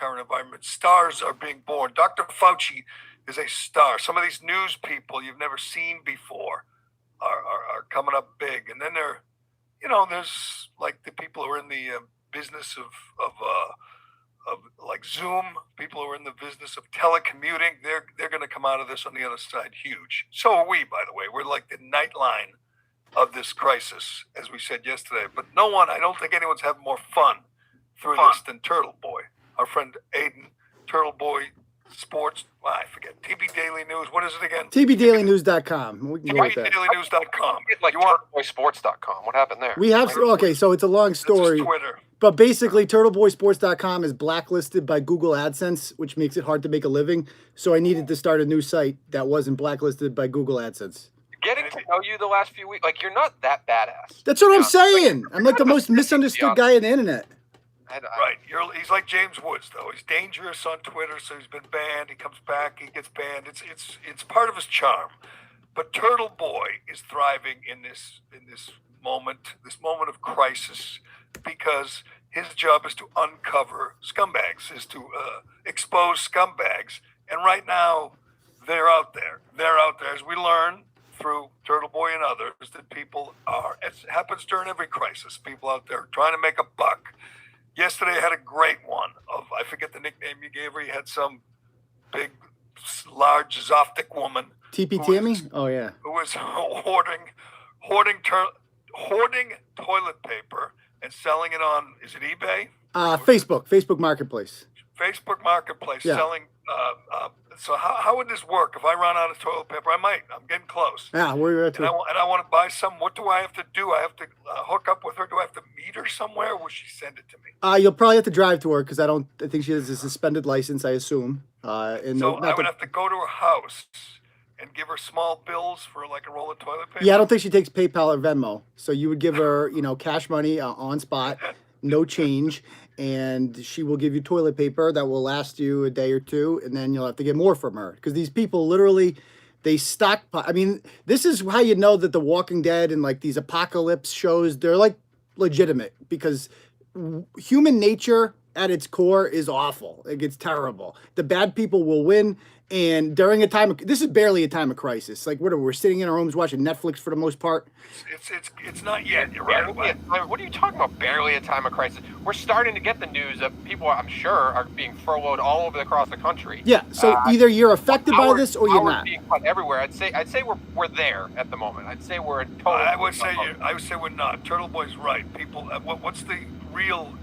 current environment. Stars are being born. Dr. Fauci is a star. Some of these news people you've never seen before are coming up big. And then there's like the people who are in the business of like Zoom, people who are in the business of telecommuting. They're going to come out of this on the other side huge. So are we, by the way. We're like the nightline of this crisis, as we said yesterday. But I don't think anyone's having more fun through this than Turtle Boy. Our friend Aiden, Turtle Boy Sports, I forget, TB Daily News. What is it again? TBDailyNews.com. TBDailyNews.com. Like TurtleBoySports.com. What happened there? We have, okay, so it's a long story. Twitter. But basically, TurtleBoySports.com is blacklisted by Google AdSense, which makes it hard to make a living. So I needed to start a new site that wasn't blacklisted by Google AdSense. Getting to know you the last few weeks, like, you're not that badass. That's what I'm saying. I'm like the most misunderstood guy on the internet. Right. He's like James Woods, though. He's dangerous on Twitter, so he's been banned. He comes back, he gets banned. It's part of his charm. But Turtle Boy is thriving in this moment of crisis, because his job is to uncover scumbags, is to expose scumbags. And right now, they're out there. As we learn through Turtle Boy and others, that people are, it happens during every crisis, people out there trying to make a buck. Yesterday I had a great one of, I forget the nickname you gave her. You had some big, large, zoptic woman. TP Tammy? Oh, yeah. Who was hoarding toilet paper and selling it on, is it eBay? Facebook Marketplace. Facebook Marketplace, yeah. Selling. So how would this work? If I run out of toilet paper, I'm getting close. Yeah, where at? And I want to buy some. What do I have to do? I have to hook up with her. Do I have to meet her somewhere? Or will she send it to me? You'll probably have to drive to her, because I think she has a suspended license, I assume. So I would have to go to her house and give her small bills for like a roll of toilet paper? Yeah, I don't think she takes PayPal or Venmo. So you would give her, cash money on spot, no change. And she will give you toilet paper that will last you a day or two, and then you'll have to get more from her. Because these people literally, they stockpile. I mean, this is how you know that The Walking Dead and like these apocalypse shows, they're like legitimate, because human nature at its core is awful. Like, it's terrible. The bad people will win. And during this is barely a time of crisis. Like, we're sitting in our homes watching Netflix for the most part. It's not yet. You're right. What are you talking about? Barely a time of crisis. We're starting to get the news that people, I'm sure, are being furloughed all over across the country. Yeah. So either you're affected by this or you're not. Being cut everywhere. I'd say we're there at the moment. I'd say we're in total. I would say we're not. Turtle Boy's right. People. What's the real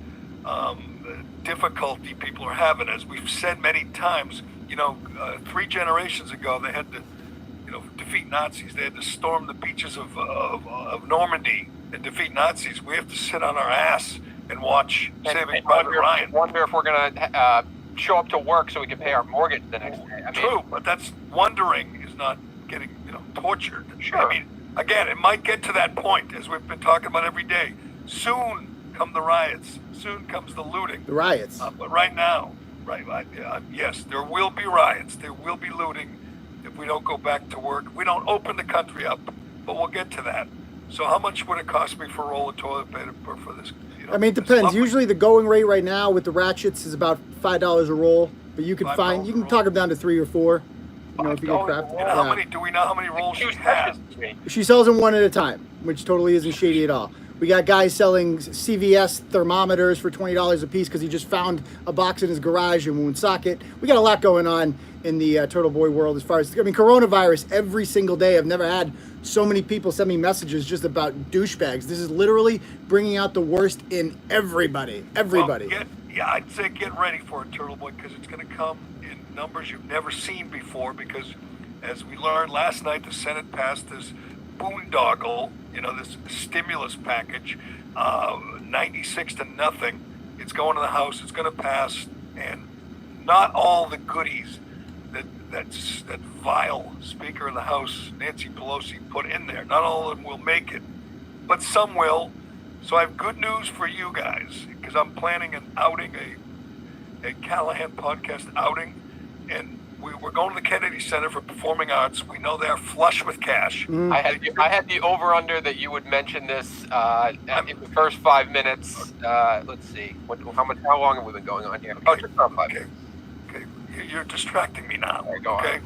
difficulty people are having? As we've said many times. 3 generations ago, they had to, defeat Nazis. They had to storm the beaches of Normandy and defeat Nazis. We have to sit on our ass and watch Saving Private Ryan. Wonder if we're gonna show up to work so we can pay our mortgage the next day. True, but that's wondering is not getting tortured. Sure. I mean, again, it might get to that point, as we've been talking about every day. Soon come the riots. Soon comes the looting. The riots. But right now. Right. Yes, there will be riots. There will be looting if we don't go back to work. We don't open the country up, but we'll get to that. So how much would it cost me for a roll of toilet paper for this? I mean, it depends. Usually the going rate right now with the ratchets is about $5 a roll, but you can talk them down to 3 or 4. If you get crap. Do we know how many rolls she has? She sells them one at a time, which totally isn't shady at all. We got guys selling CVS thermometers for $20 a piece because he just found a box in his garage and won't sock it. We got a lot going on in the Turtle Boy world as far as, coronavirus every single day. I've never had so many people send me messages just about douchebags. This is literally bringing out the worst in everybody. Everybody. Well, I'd say get ready for it, Turtle Boy, because it's going to come in numbers you've never seen before, because as we learned last night, the Senate passed this boondoggle, this stimulus package, 96 to nothing. It's going to the House. It's going to pass, and not all the goodies that vile Speaker of the House, Nancy Pelosi, put in there. Not all of them will make it, but some will. So I have good news for you guys, because I'm planning an outing, a Callahan podcast outing, and we're going to the Kennedy Center for Performing Arts. We know they're flush with cash. I had the over under that you would mention this in the first 5 minutes. Let's see, how long have we been going on here? Oh, just about 5 minutes. Okay. You're distracting me now. Okay, go okay.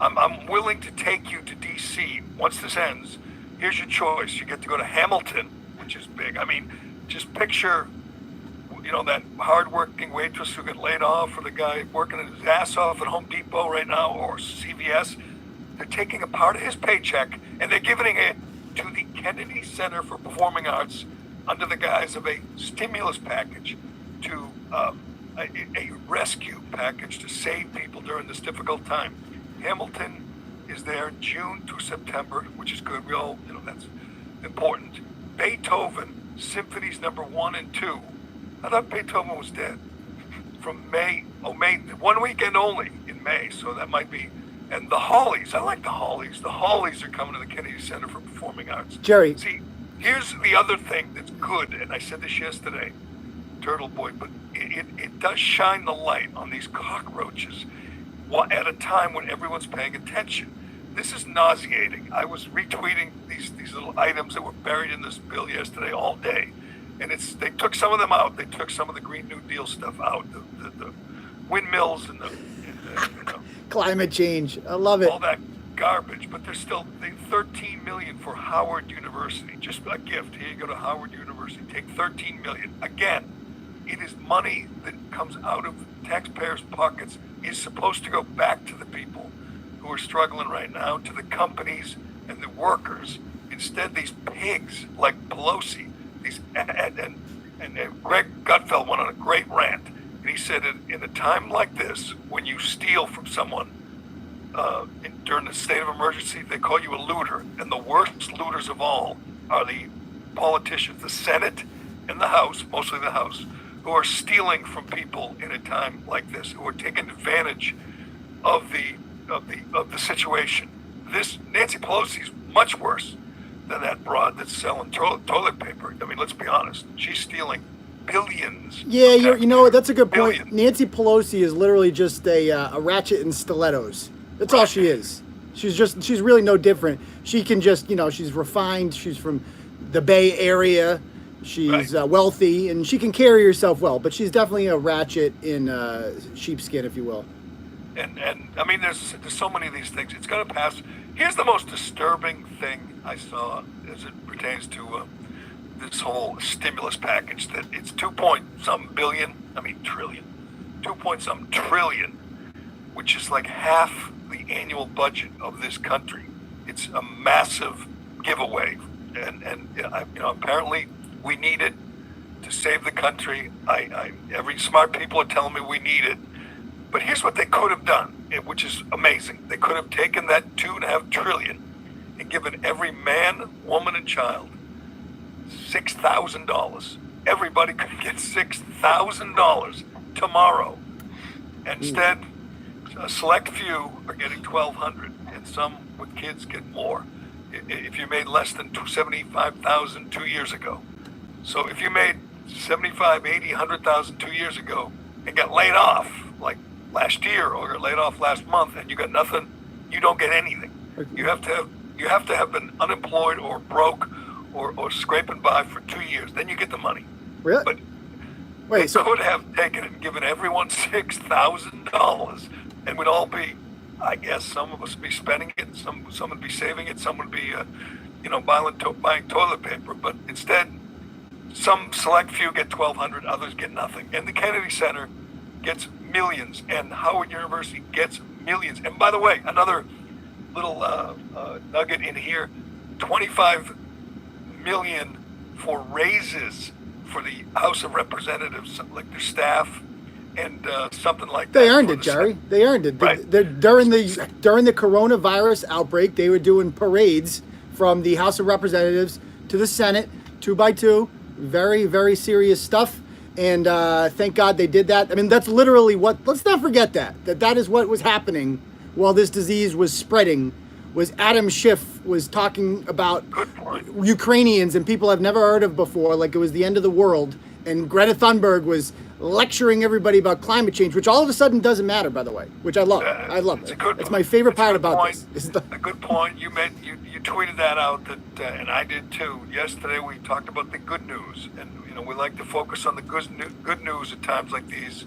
on. I'm willing to take you to D.C. once this ends. Here's your choice. You get to go to Hamilton, which is big. I mean, just picture, that hard-working waitress who got laid off, or the guy working his ass off at Home Depot right now, or CVS. They're taking a part of his paycheck and they're giving it to the Kennedy Center for Performing Arts under the guise of a stimulus package, to a rescue package to save people during this difficult time. Hamilton is there June to September, which is good. We all, that's important. Beethoven, Symphonies number 1 and 2. I thought Beethoven was dead. From May, 1 weekend only in May, so that might be. And the Hollies, I like the Hollies. The Hollies are coming to the Kennedy Center for Performing Arts. Jerry. See, here's the other thing that's good, and I said this yesterday, Turtle Boy, but it does shine the light on these cockroaches at a time when everyone's paying attention. This is nauseating. I was retweeting these little items that were buried in this bill yesterday all day. And they took some of them out. They took some of the Green New Deal stuff out, the windmills and the Climate change. I love it. all that garbage. But there's still $13 million for Howard University. Just a gift. Here you go to Howard University. Take $13 million. Again, it is money that comes out of taxpayers' pockets. Is supposed to go back to the people who are struggling right now, to the companies and the workers. Instead, these pigs like Pelosi. And Greg Gutfeld went on a great rant, and he said, in a time like this, when you steal from someone during the state of emergency, they call you a looter, and the worst looters of all are the politicians, the Senate and the House, mostly the House, who are stealing from people in a time like this, who are taking advantage of the situation. This Nancy Pelosi is much worse than that broad that's selling toilet paper. I mean, let's be honest. She's stealing billions. Yeah, that's a good point. Billions. Nancy Pelosi is literally just a ratchet in stilettos. That's all she is. She's really no different. She can just, she's refined. She's from the Bay Area. She's wealthy, and she can carry herself well. But she's definitely a ratchet in sheepskin, if you will. And I mean, there's so many of these things. It's going to pass. Here's the most disturbing thing I saw as it pertains to this whole stimulus package, that it's 2-point-some billion, trillion, 2-point-some trillion, which is like half the annual budget of this country. It's a massive giveaway, and apparently we need it to save the country. Every smart people are telling me we need it. But here's what they could have done, which is amazing. They could have taken that $2.5 trillion and given every man, woman, and child $6,000. Everybody could get $6,000 tomorrow. Instead, a select few are getting $1,200, and some with kids get more. If you made less than $75,000 2 years ago, so if you made $75,000, $80,000, $100,000 2 years ago and got laid off, like last year, or got laid off last month, and you got nothing, you don't get anything. You have to have been unemployed or broke or scraping by for 2 years. Then you get the money. Really? But Wait, they could have taken it and given everyone $6,000, and we'd all be, I guess, some of us would be spending it, some would be saving it, some would be, buying toilet paper. But instead, some select few get $1,200, others get nothing. And the Kennedy Center gets millions, and Howard University gets millions. And by the way, another little nugget in here: $25 million for raises for the House of Representatives, like their staff, and something like that. They earned it, Jerry. They earned it. Right. During the coronavirus outbreak, they were doing parades from the House of Representatives to the Senate, 2 by 2. Very, very serious stuff. And thank God they did that. I mean, that's literally let's not forget that is what was happening while this disease was spreading. Was Adam Schiff was talking about Ukrainians and people I've never heard of before, like it was the end of the world. and Greta Thunberg was lecturing everybody about climate change, which all of a sudden doesn't matter, by the way, which I love. I love it. It's my favorite part about this. A good point. You tweeted that out, and I did too. Yesterday we talked about the good news, and we like to focus on the good news at times like these.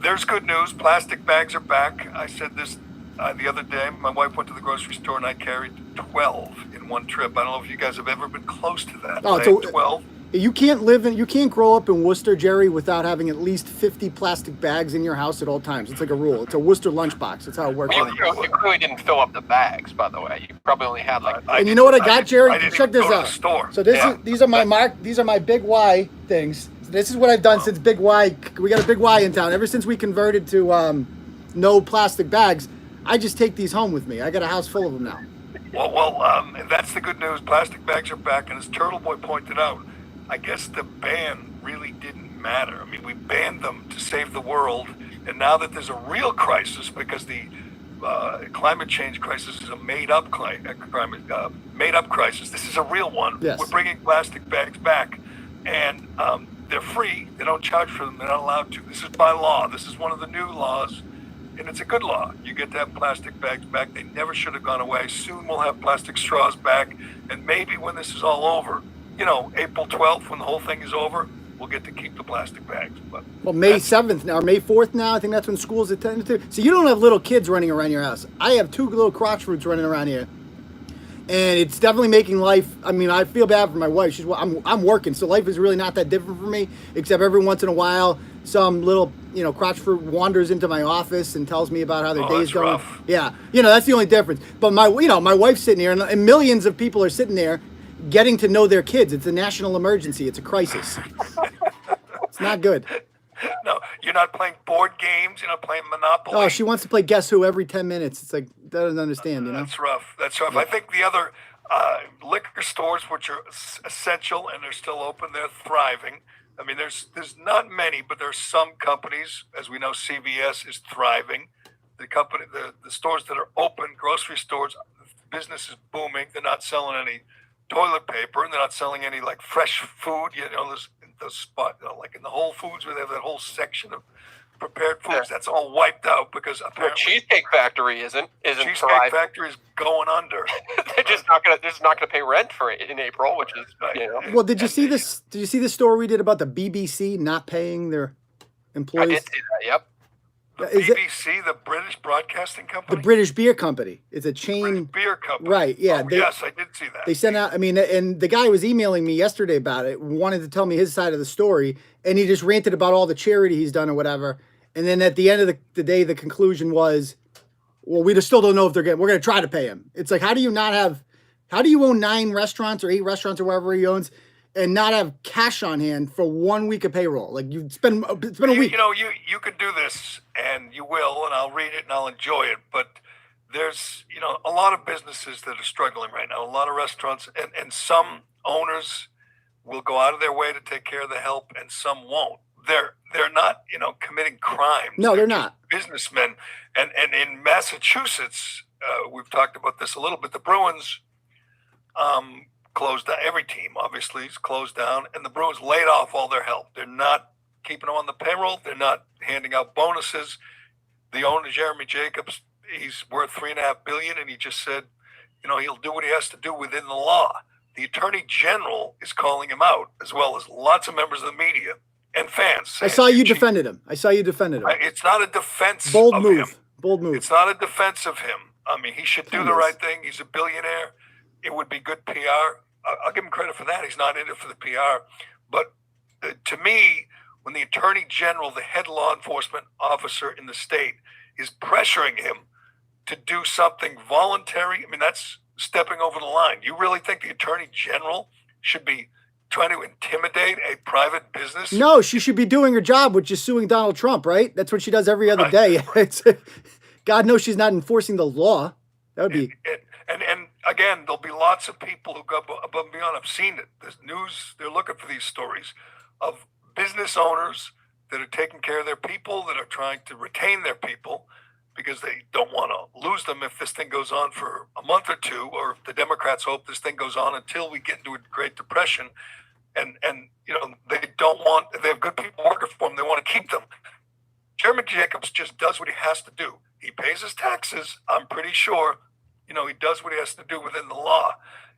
There's good news. Plastic bags are back. I said this the other day. My wife went to the grocery store and I carried 12 in one trip. I don't know if you guys have ever been close to that. Oh, so 12. You can't grow up in Worcester, Jerry, without having at least 50 plastic bags in your house at all times. It's like a rule. It's a Worcester lunchbox. That's how it works. Well, you clearly didn't fill up the bags, by the way. You probably only had like. And you know what I got, Jerry? Check this out. Store. So these are my Big Y things. This is what I've done since Big Y. We got a Big Y in town. Ever since we converted to no plastic bags, I just take these home with me. I got a house full of them now. Well, that's the good news. Plastic bags are back, and as Turtle Boy pointed out, I guess the ban really didn't matter. I mean, we banned them to save the world, and now that there's a real crisis because the climate change crisis is a made-up crisis. This is a real one. Yes. We're bringing plastic bags back, and they're free. They don't charge for them. They're not allowed to. This is by law. This is one of the new laws, and it's a good law. You get to have plastic bags back. They never should have gone away. Soon we'll have plastic straws back, and maybe when this is all over, April 12th, when the whole thing is over, we'll get to keep the plastic bags. But May 7th now, or May 4th now, I think that's when school's attended to. So you don't have little kids running around your house. I have 2 little crotch roots running around here. And it's definitely making life, I mean, I feel bad for my wife. I'm working, so life is really not that different for me, except every once in a while, some little, crotch fruit wanders into my office and tells me about how their day's going. Rough. Yeah, that's the only difference. But my wife's sitting here, and millions of people are sitting there getting to know their kids. It's a national emergency. It's a crisis. It's not good. No, you're not playing board games. You're not playing Monopoly. Oh, she wants to play Guess Who every 10 minutes. It's like, doesn't understand, That's rough. Yeah. I think the other liquor stores, which are essential and they're still open, they're thriving. I mean, there's not many, but there's some companies. As we know, CVS is thriving. The stores that are open, grocery stores, business is booming. They're not selling any toilet paper, and they're not selling any like fresh food. There's the spot, like in the Whole Foods where they have that whole section of prepared foods. Yeah. That's all wiped out because apparently the Cheesecake Factory isn't Cheesecake thriving. Factory is going under. They're just not gonna pay rent for it in April, which is Well, did you see this? Did you see the story we did about the BBC not paying their employees? I did see that. Yep. The BBC, the British Broadcasting Company? The British Beer Company. It's a chain. British Beer Company. Right, yeah. Yes, I did see that. They sent out, and the guy was emailing me yesterday about it, wanted to tell me his side of the story, and he just ranted about all the charity he's done or whatever. And then at the end of the day, the conclusion was, well, we just still don't know if we're going to try to pay him. It's like, how do you own 9 restaurants or 8 restaurants or wherever he owns and not have cash on hand for 1 week of payroll? Like it's been a week. You could do this and you will, and I'll read it and I'll enjoy it. But there's, a lot of businesses that are struggling right now, a lot of restaurants, and some owners will go out of their way to take care of the help and some won't. They're not, committing crimes. No, they're not. Businessmen. And in Massachusetts, we've talked about this a little bit. The Bruins closed down. Every team, obviously, is closed down. And the Bruins laid off all their help. They're not keeping them on the payroll. They're not handing out bonuses. The owner, Jeremy Jacobs, he's worth $3.5 billion, and he just said, he'll do what he has to do within the law. The Attorney General is calling him out, as well as lots of members of the media and fans. I saw you defended him. It's not a defense Bold of move. him. Bold move. It's not a defense of him. I mean, he should do the right thing. He's a billionaire. It would be good PR. I'll give him credit for that. He's not in it for the PR. But to me, when the Attorney General, the head law enforcement officer in the state, is pressuring him to do something voluntary, that's stepping over the line. You really think the Attorney General should be trying to intimidate a private business? No, she should be doing her job, which is suing Donald Trump, right? That's what she does every other day. God knows she's not enforcing the law. That would be... And again, there'll be lots of people who go above and beyond. I've seen it. There's news. They're looking for these stories of business owners that are taking care of their people, that are trying to retain their people because they don't want to lose them if this thing goes on for a month or two, or if the Democrats hope this thing goes on until we get into a Great Depression. and they don't want. They have good people working for them. They want to keep them. Jeremy Jacobs just does what he has to do. He pays his taxes. I'm pretty sure, he does what he has to do within the law.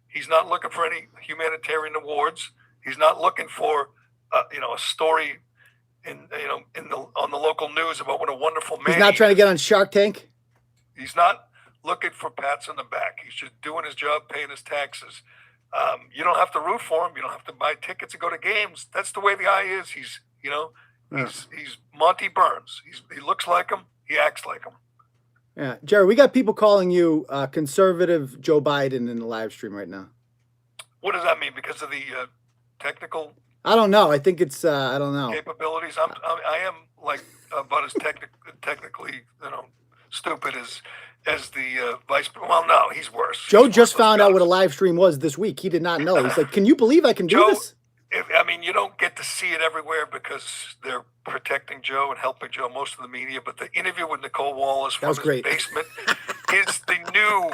He's not looking for any humanitarian awards. He's not looking for, a story on the local news about what a wonderful man. He's not trying to get on Shark Tank. He's not looking for pats on the back. He's just doing his job, paying his taxes. You don't have to root for him. You don't have to buy tickets and go to games. That's the way the guy is. He's Monty Burns. He looks like him. He acts like him. Yeah, Jerry, we got people calling you conservative Joe Biden in the live stream right now. What does that mean? Because of the technical? I don't know. I think it's I don't know. Capabilities. I am like about as technically stupid as the vice. Well, no, he's worse. Joe just found out what a live stream was this week. He did not know. He's like, "Can you believe I can do this?" You don't get to see it everywhere because they're protecting Joe and helping Joe, most of the media. But the interview with Nicole Wallace from his basement is the new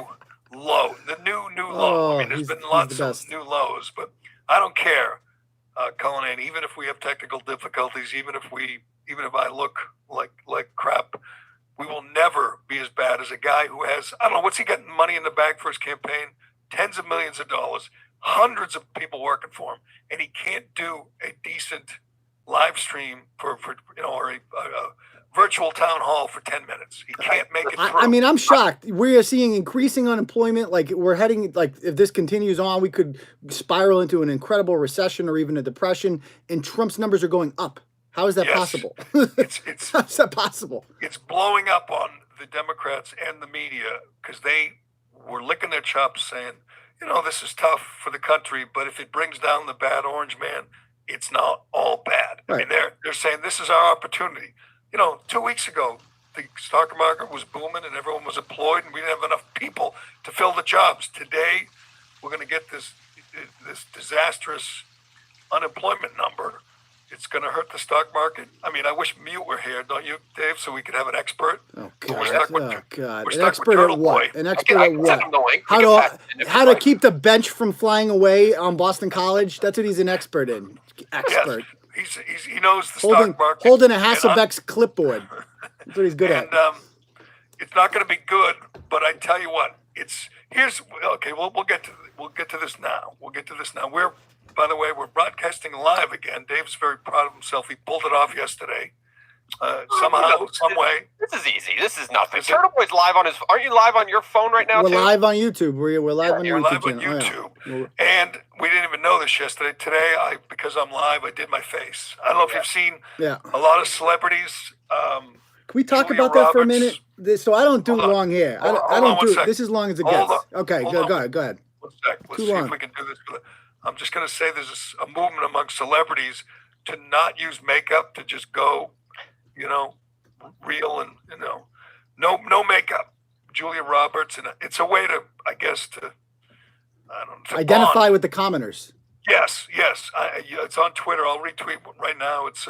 low, the new low. There's been lots of new lows, but I don't care, Callahan. Even if we have technical difficulties, even if I look like crap, we will never be as bad as a guy who has, I don't know, what's he getting money in the bag for his campaign? Tens of millions of dollars. Hundreds of people working for him, and he can't do a decent live stream for or a virtual town hall for 10 minutes. He can't make it through. I'm shocked. We are seeing increasing unemployment. Like we're heading, if this continues on, we could spiral into an incredible recession or even a depression, and Trump's numbers are going up. How is that possible? How is that possible? It's blowing up on the Democrats and the media because they were licking their chops saying, this is tough for the country, but if it brings down the bad orange man, it's not all bad. Right. They're saying this is our opportunity. 2 weeks ago, the stock market was booming and everyone was employed, and we didn't have enough people to fill the jobs. Today, we're going to get this disastrous unemployment number. It's going to hurt the stock market. I wish Mute were here, don't you, Dave, so we could have an expert? Oh, God. We're stuck with Turtle Boy. An expert at what? How to keep the bench from flying away on Boston College? That's what he's an expert in. Expert. Yes. He knows the stock market. Holding a Hasselbeck's clipboard. That's what he's good at. It's not going to be good, but I tell you what, we'll get to this now. By the way, we're broadcasting live again. Dave's very proud of himself. He pulled it off yesterday. Somehow, some way. This is easy. This is nothing. Turtle Boy's live on his. Aren't you live on your phone right now? We're live on YouTube. We're live on YouTube. Live on YouTube. Oh, yeah. And we didn't even know this yesterday. Today, because I'm live, I did my face. I don't know if you've seen a lot of celebrities. Can we talk about that for a minute? So I don't do long hair. I don't do this as long as it gets. Okay, go ahead. 1 sec. Let's see if we can do this. I'm just going to say there's a movement among celebrities to not use makeup, to just go, real and, no makeup. Julia Roberts, and it's a way to, I guess, to identify bond with the commoners. Yes. It's on Twitter. I'll retweet right now. It's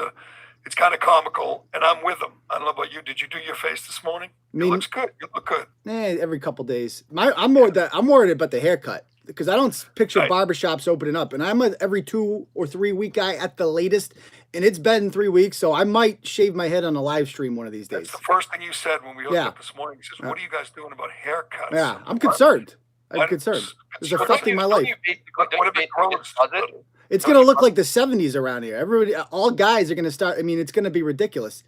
kind of comical, and I'm with them. I don't know about you. Did you do your face this morning? It looks good. You look good. Every couple days. I'm worried about the haircut because I don't picture barbershops opening up, and I'm every 2 or 3 week guy at the latest, and it's been 3 weeks, so I might shave my head on a live stream one of these days. That's the first thing you said when we opened up this morning. He says, "What are you guys doing about haircuts?" Yeah, I'm concerned. It's affecting my life. It's going to look like the 70s around here. Everybody, all guys are going to start. It's going to be ridiculous.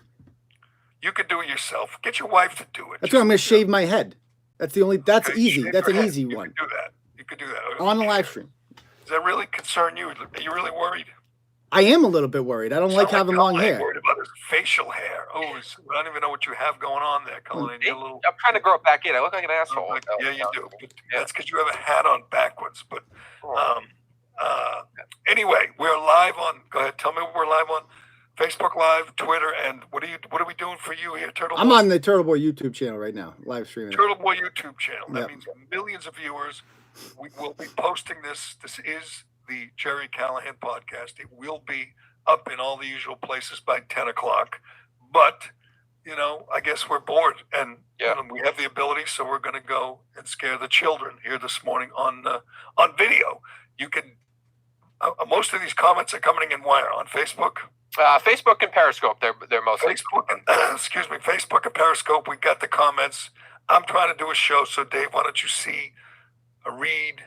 You could do it yourself. Get your wife to do it. That's why I'm going to shave my head. That's easy. That's an easy one. You could do that. On the live stream. Does that really concern you? Are you really worried? I am a little bit worried. I don't like having long hair. I'm worried about his facial hair. I don't even know what you have going on there, Callahan. I'm trying to grow it back in. I look like an asshole. Yeah, you do. That's because you have a hat on backwards. But anyway, we're live on. Go ahead. Tell me what we're live on. Facebook Live, Twitter, and what are we doing for you here, Turtle Boy? I'm on the Turtle Boy YouTube channel right now, live streaming. Turtle Boy YouTube channel. That means millions of viewers. We will be posting this. This is the Gerry Callahan podcast. It will be up in all the usual places by 10 o'clock. But, I guess we're bored and we have the ability, so we're going to go and scare the children here this morning on video. You can Most of these comments are coming in where? On Facebook? Facebook and Periscope, they're mostly. Facebook and, excuse me, Facebook and Periscope, we got the comments. I'm trying to do a show, so Dave, why don't you read?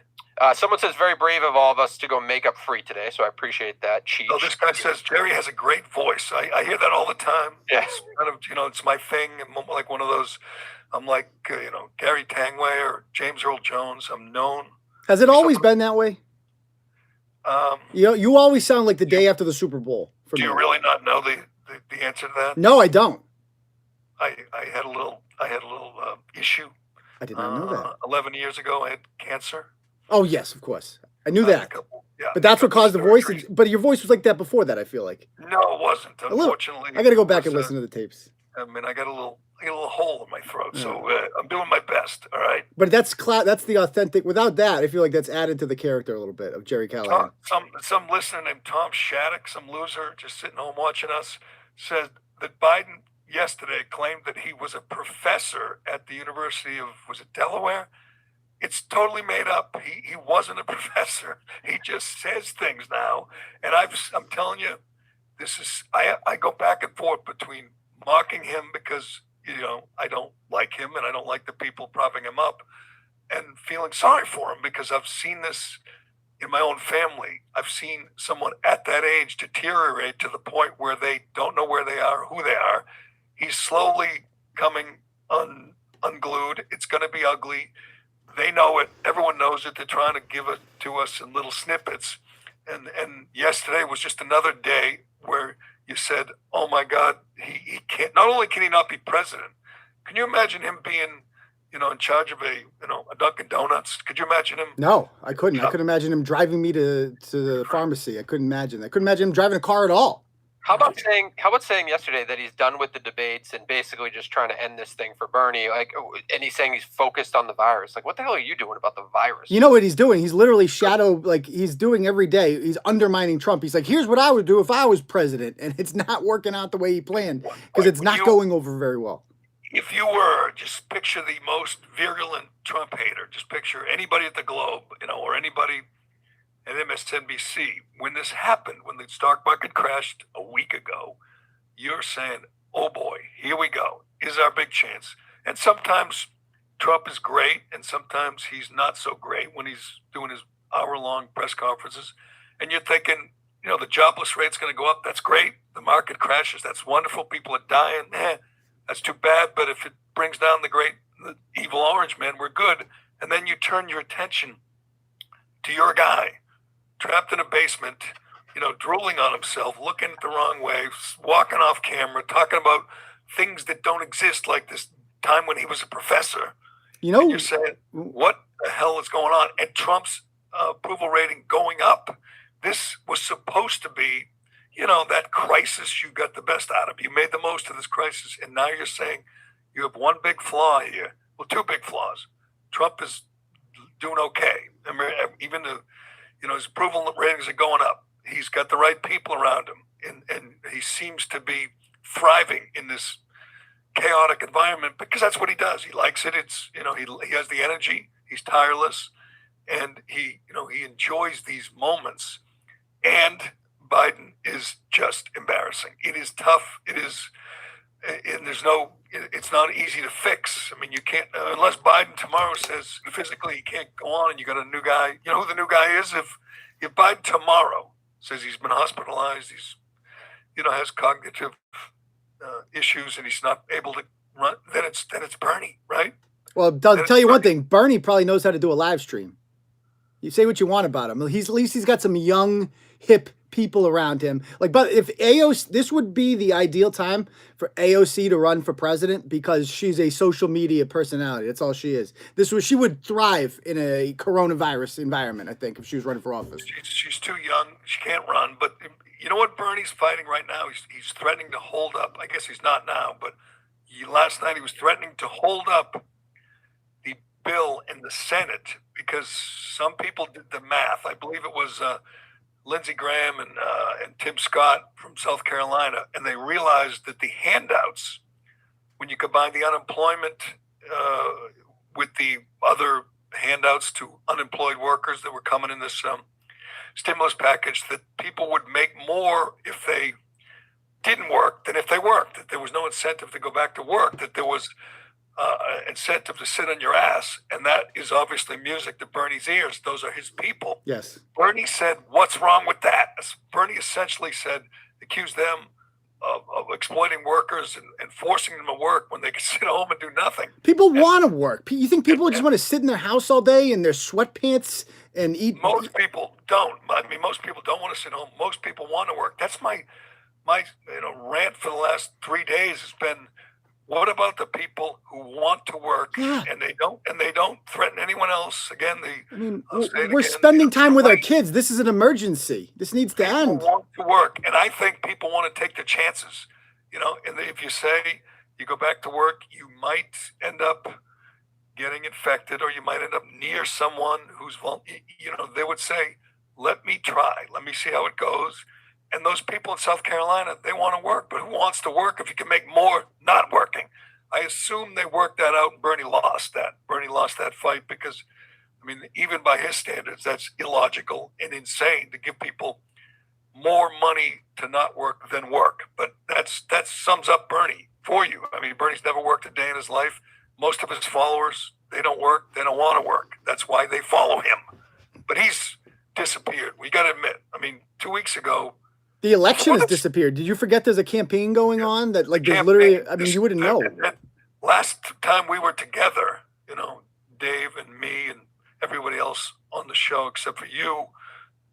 Someone says, very brave of all of us to go makeup free today, so I appreciate that. Cheech. Oh, this guy says, Gerry has a great voice. I hear that all the time. Yeah. It's kind of, it's my thing. I'm like one of those, I'm like, Gary Tangway or James Earl Jones. I'm known. Has it always been that way? You always sound like the day after the Super Bowl. Do you really not know the answer to that? No, I don't. I had a little issue. I did not know that. 11 years ago, I had cancer. Oh yes, of course. I knew that. Yeah, but that's what caused the voice. But your voice was like that before that, I feel like. No, it wasn't. Unfortunately, I got to go back and listen to the tapes. I mean, I got a little hole in my throat, so I'm doing my best. All right. But that's the authentic. Without that, I feel like that's added to the character a little bit of Gerry Callahan. Some listener named Tom Shattuck, some loser just sitting home watching us, said that Biden yesterday claimed that he was a professor at the University of, was it Delaware? It's totally made up. He wasn't a professor. He just says things now, and I'm telling you, this is I go back and forth between mocking him because I don't like him and I don't like the people propping him up, and feeling sorry for him because I've seen this in my own family. I've seen someone at that age deteriorate to the point where they don't know where they are, who they are. He's slowly coming unglued. It's going to be ugly. They know it. Everyone knows it. They're trying to give it to us in little snippets. And yesterday was just another day where you said, oh my God, he can't, not only can he not be president, can you imagine him being, in charge of a Dunkin' Donuts? Could you imagine him? No, I couldn't. I couldn't imagine him driving me to the pharmacy. I couldn't imagine that. I couldn't imagine him driving a car at all. How about saying yesterday that he's done with the debates and basically just trying to end this thing for Bernie? And he's saying he's focused on the virus. Like, what the hell are you doing about the virus? You know what he's doing? He's literally he's doing every day. He's undermining Trump. He's like, here's what I would do if I was president, and it's not working out the way he planned because it's not going over very well. If you were, just picture the most virulent Trump hater. Just picture anybody at the Globe, or anybody at MSNBC, when this happened, when the stock market crashed a week ago, you're saying, oh boy, here we go. Is our big chance. And sometimes Trump is great, and sometimes he's not so great when he's doing his hour-long press conferences. And you're thinking, the jobless rate's going to go up. That's great. The market crashes. That's wonderful. People are dying. That's too bad. But if it brings down the evil orange man, we're good. And then you turn your attention to your guy, trapped in a basement, drooling on himself, looking the wrong way, walking off camera, talking about things that don't exist, like this time when he was a professor. And you're saying, what the hell is going on? And Trump's approval rating going up. This was supposed to be, that crisis you got the best out of. You made the most of this crisis. And now you're saying you have one big flaw here. Well, two big flaws. Trump is doing okay. I mean, even his approval ratings are going up. He's got the right people around him, and he seems to be thriving in this chaotic environment because that's what he does. He likes it. It's he has the energy. He's tireless, and he enjoys these moments. And Biden is just embarrassing. It is tough. It is, and it's not easy to fix. I mean, you can't unless Biden tomorrow says physically he can't go on, and you got a new guy. You know who the new guy is? If Biden tomorrow says he's been hospitalized, he's has cognitive issues, and he's not able to run, then it's Bernie, right? Well, I'll tell you one thing. Bernie probably knows how to do a live stream. You say what you want about him. At least he's got some young, hip people around him. But if AOC, this would be the ideal time for AOC to run for president because she's a social media personality. That's all she is. She would thrive in a coronavirus environment, I think, if she was running for office. She's too young. She can't run. But you know what Bernie's fighting right now? He's threatening to hold up. I guess he's not now, but last night he was threatening to hold up the bill in the Senate because some people did the math. I believe it was Lindsey Graham and Tim Scott from South Carolina, and they realized that the handouts, when you combine the unemployment with the other handouts to unemployed workers that were coming in this stimulus package that people would make more if they didn't work than if they worked, that there was no incentive to go back to work, that there was incentive to sit on your ass. And that is obviously music to Bernie's ears. Those are his people. Yes. Bernie said, what's wrong with that? Bernie essentially said, accused them of exploiting workers and forcing them to work when they can sit home and do nothing. People want to work. You think people just want to sit in their house all day in their sweatpants and eat? Most people don't. I mean, most people don't want to sit home. Most people want to work. That's my rant for the last 3 days has been, what about the people who want to work and they don't threaten anyone else? Again, we're spending time with our kids. This is an emergency. This needs to end. People want to work, and I think people want to take the chances. And if you say you go back to work, you might end up getting infected, or you might end up near someone who's they would say, let me try, let me see how it goes. And those people in South Carolina, they want to work, but who wants to work if you can make more not working? I assume they worked that out, and Bernie lost that. Bernie lost that fight because, I mean, even by his standards, that's illogical and insane to give people more money to not work than work. But that sums up Bernie for you. I mean, Bernie's never worked a day in his life. Most of his followers, they don't work. They don't want to work. That's why they follow him. But he's disappeared. We got to admit. I mean, 2 weeks ago, the election has disappeared. Did you forget there's a campaign going on that, like, there's literally, I mean, you wouldn't know. Last time we were together, Dave and me and everybody else on the show, except for you,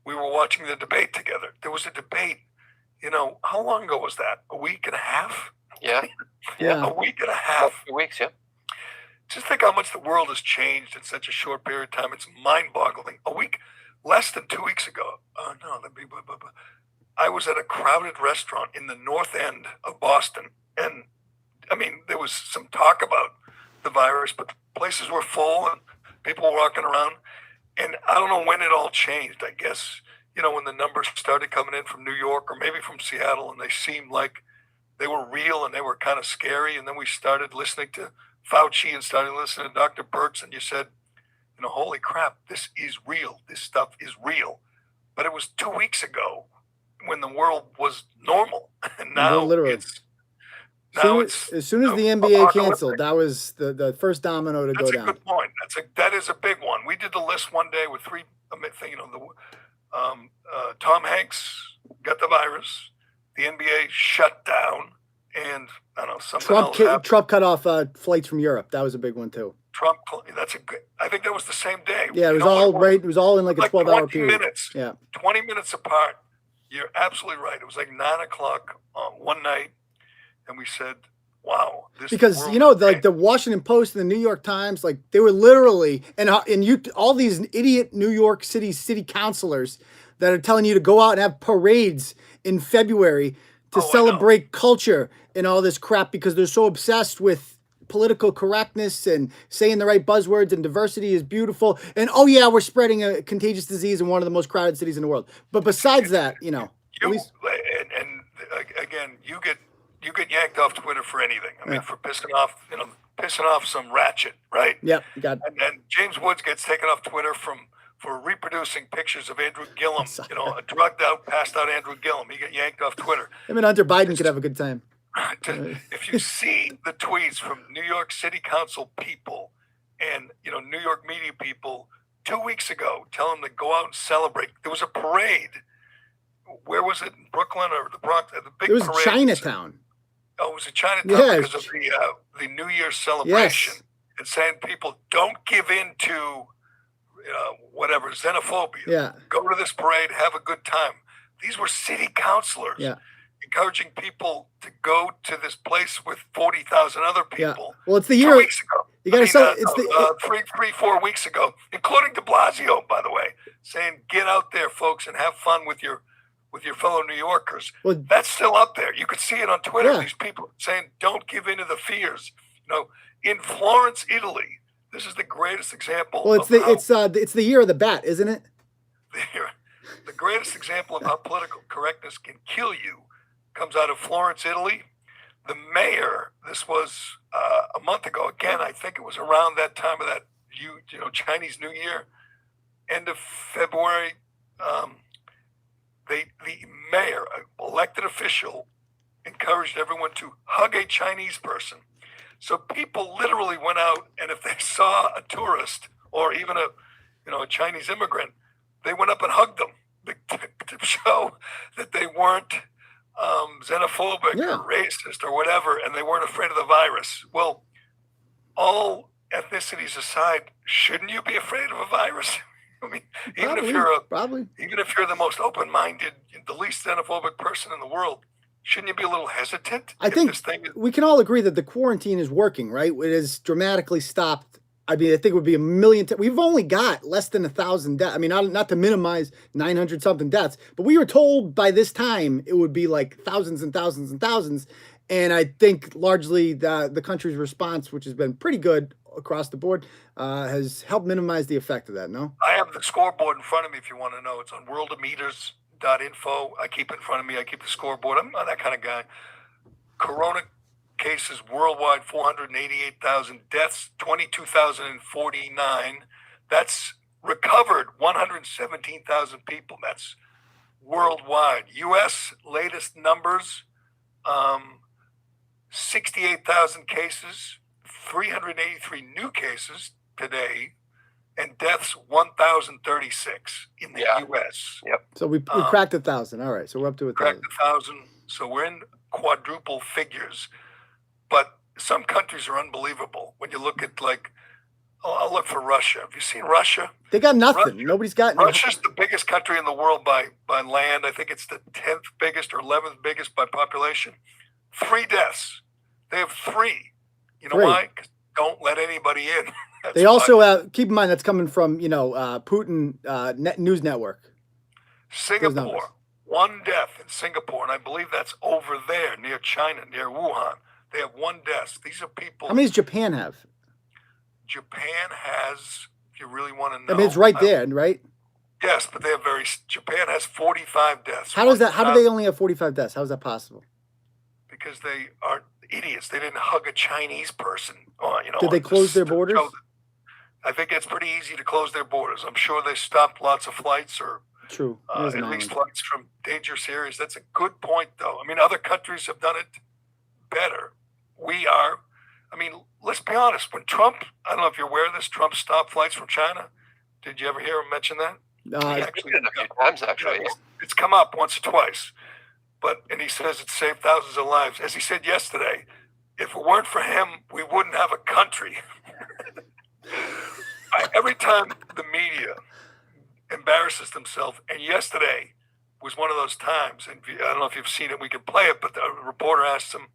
we were watching the debate together. There was a debate, how long ago was that? A week and a half? Yeah. A week and a half. 2 weeks, yeah. Just think how much the world has changed in such a short period of time. It's mind-boggling. A week, less than 2 weeks ago. I was at a crowded restaurant in the north end of Boston. And, I mean, there was some talk about the virus, but the places were full and people were walking around. And I don't know when it all changed. I guess, when the numbers started coming in from New York or maybe from Seattle, and they seemed like they were real and they were kind of scary. And then we started listening to Fauci and started listening to Dr. Birx, and you said, holy crap, this is real. This stuff is real. But it was 2 weeks ago when the world was normal, and now literally. it's as soon as the NBA canceled, that was the first domino to go down. That's a good point. That is a big one. We did the list one day with Tom Hanks got the virus, the NBA shut down, and I don't know, something Trump cut off flights from Europe. That was a big one too. I think that was the same day. Yeah, it was all right. It was all in like a 12-hour period. Minutes. Yeah, 20 minutes apart. You're absolutely right. It was like 9:00 one night, and we said, "Wow!" Because the Washington Post and the New York Times, like they were literally, all these idiot New York city councilors that are telling you to go out and have parades in February to celebrate culture and all this crap because they're so obsessed with political correctness and saying the right buzzwords and diversity is beautiful and we're spreading a contagious disease in one of the most crowded cities in the world. But besides that, at least again, you get yanked off Twitter for anything. I mean, for pissing off some ratchet, right? Yeah, and James Woods gets taken off Twitter for reproducing pictures of Andrew Gillum, a drugged out, passed out Andrew Gillum. He got yanked off Twitter. Him and Hunter Biden could have a good time. If you see the tweets from New York City Council people and New York media people 2 weeks ago, telling them to go out and celebrate. There was a parade. Where was it? In Brooklyn or the Bronx? The big parade. It was Chinatown. Oh, it was in Chinatown because of the New Year's celebration. Yes. And saying people don't give in to whatever xenophobia. Yeah. Go to this parade, have a good time. These were city councilors. Yeah. Encouraging people to go to this place with 40,000 other people. Yeah. Well, it's the year. 2 weeks ago. You got to say it's 4 weeks ago, including De Blasio, by the way, saying get out there, folks, and have fun with your fellow New Yorkers. Well, that's still up there. You could see it on Twitter. Yeah. These people saying don't give in to the fears. In Florence, Italy, this is the greatest example. Well, it's the year of the bat, isn't it? The greatest example of how political correctness can kill you comes out of Florence, Italy. The mayor, this was a month ago. Again, I think it was around that time of that Chinese New Year, end of February. the mayor, an elected official, encouraged everyone to hug a Chinese person. So people literally went out, and if they saw a tourist or even a Chinese immigrant, they went up and hugged them to show that they weren't xenophobic Yeah. or racist or whatever, and they weren't afraid of the virus. Well, all ethnicities aside, shouldn't you be afraid of a virus? I mean, even if you're the most open-minded, the least xenophobic person in the world, shouldn't you be a little hesitant? I think we can all agree that the quarantine is working, right? It has dramatically stopped. I mean, I think it would be a million. We've only got less than 1,000 deaths. I mean, not to minimize 900 something deaths, but we were told by this time it would be like thousands and thousands and thousands. And I think largely the country's response, which has been pretty good across the board, has helped minimize the effect of that. No, I have the scoreboard in front of me if you want to know. It's on worldometers.info. I keep it in front of me. I keep the scoreboard. I'm not that kind of guy. Corona cases worldwide, 488,000 deaths, 22,049. That's recovered 117,000 people. That's worldwide. U.S. latest numbers, 68,000 cases, 383 new cases today, and deaths 1,036 in the U.S. Yep. So we cracked 1,000. All right, so we're up to 1,000. Cracked 1,000. So we're in quadruple figures. But some countries are unbelievable. When you look at I'll look for Russia. Have you seen Russia? They got nothing. Nobody's got. Russia's the biggest country in the world by land. I think it's the 10th biggest or 11th biggest by population. 3 deaths. They have 3. You know why? 'Cause don't let anybody in. They also keep in mind that's coming from Putin news network. Singapore, 1 death in Singapore, and I believe that's over there near China, near Wuhan. They have 1 death. These are people. How many does Japan have? Japan has, if you really want to know. I mean, it's right there, right? Yes, but Japan has 45 deaths. How do they only have 45 deaths? How is that possible? Because they are idiots. They didn't hug a Chinese person. Did they close their borders? I think it's pretty easy to close their borders. I'm sure they stopped lots of flights or True. At least flights from dangerous areas. That's a good point, though. I mean, other countries have done it better. Let's be honest. When Trump, I don't know if you're aware of this, Trump stopped flights from China. Did you ever hear him mention that? Actually, a few times, actually. It's come up once or twice. And he says it saved thousands of lives. As he said yesterday, if it weren't for him, we wouldn't have a country. Every time the media embarrasses themselves, and yesterday was one of those times, and I don't know if you've seen it, we can play it, but the reporter asked him,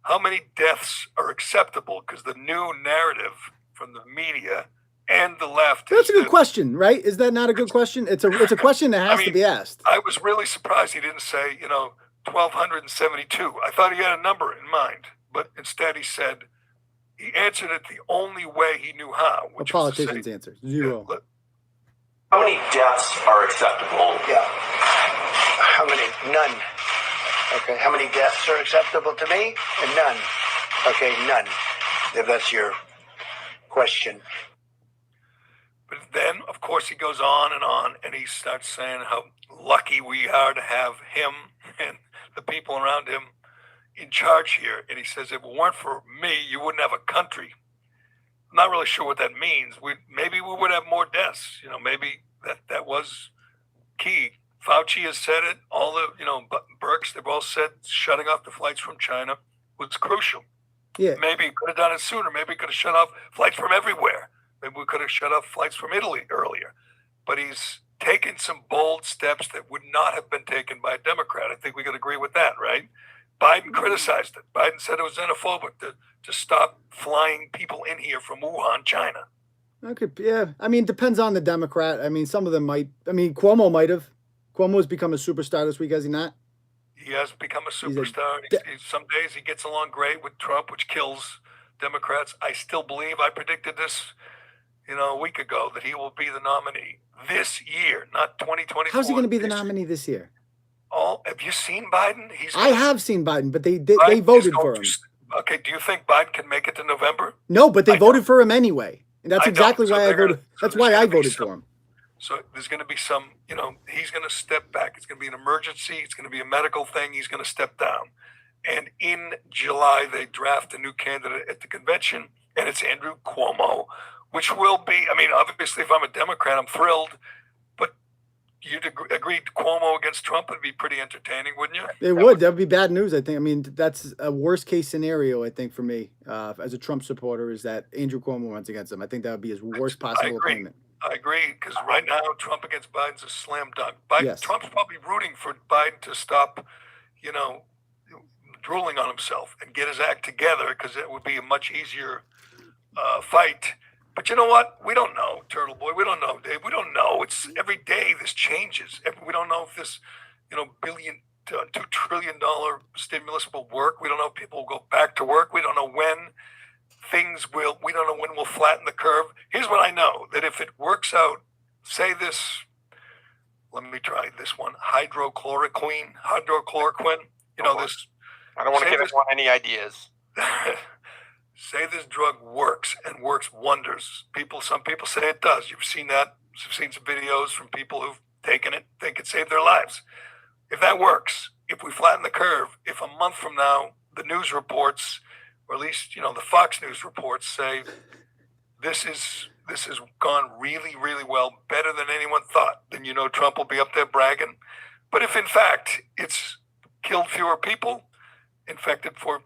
how many deaths are acceptable? Because the new narrative from the media and the left. That's a good question, right? Is that not a good question? It's a question that has to be asked. I was really surprised he didn't say, 1,272. I thought he had a number in mind, but instead he answered it the only way he knew how. A politician's answer, 0. How many deaths are acceptable? Yeah. How many? None. Okay. How many deaths are acceptable to me? None. Okay, none. If that's your question. But then, of course, he goes on, and he starts saying how lucky we are to have him and the people around him in charge here. And he says, if it weren't for me, you wouldn't have a country. I'm not really sure what that means. Maybe we would have more deaths. Maybe that was key. Fauci has said it. All the, Birx, they've all said shutting off the flights from China was crucial. Yeah. Maybe he could have done it sooner. Maybe he could have shut off flights from everywhere. Maybe we could have shut off flights from Italy earlier. But he's taken some bold steps that would not have been taken by a Democrat. I think we could agree with that, right? Biden criticized it. Biden said it was xenophobic to stop flying people in here from Wuhan, China. Okay, yeah. I mean, depends on the Democrat. I mean, some of them might. I mean, Cuomo might have. Cuomo's become a superstar this week, has he not? He has become a superstar. Some days he gets along great with Trump, which kills Democrats. I still believe, I predicted this, a week ago, that he will be the nominee this year, not 2024. How's he going to be the nominee this year? Have you seen Biden? I have seen Biden, but they voted for him. Okay, do you think Biden can make it to November? No, but they voted for him anyway. And that's exactly why I voted. That's why I voted for him. So there's going to be some, he's going to step back. It's going to be an emergency. It's going to be a medical thing. He's going to step down. And in July, they draft a new candidate at the convention, and it's Andrew Cuomo, which will be, obviously, if I'm a Democrat, I'm thrilled. But you'd agree Cuomo against Trump would be pretty entertaining, wouldn't you? It would. That would be bad news, I think. I mean, that's a worst case scenario, I think, for me as a Trump supporter, is that Andrew Cuomo runs against him. I think that would be his worst possible opponent. I agree, because right now, Trump against Biden's a slam dunk. Yes. Trump's probably rooting for Biden to stop, drooling on himself and get his act together, because it would be a much easier fight. But you know what? We don't know, Turtle Boy. We don't know, Dave. We don't know. It's every day this changes. We don't know if this, $1 billion to $2 trillion stimulus will work. We don't know if people will go back to work. We don't know when things will. We don't know when we'll flatten the curve. Here's what I know: that if it works out, say this. Let me try this one: hydrochloroquine. This. I don't want to give anyone any ideas. Say this drug works and works wonders. Some people say it does. You've seen that. You've seen some videos from people who've taken it, think it saved their lives. If that works, if we flatten the curve, if a month from now the news reports, or at least the Fox News reports, say this has gone really, really well, better than anyone thought, then Trump will be up there bragging. But if in fact it's killed fewer people, infected for,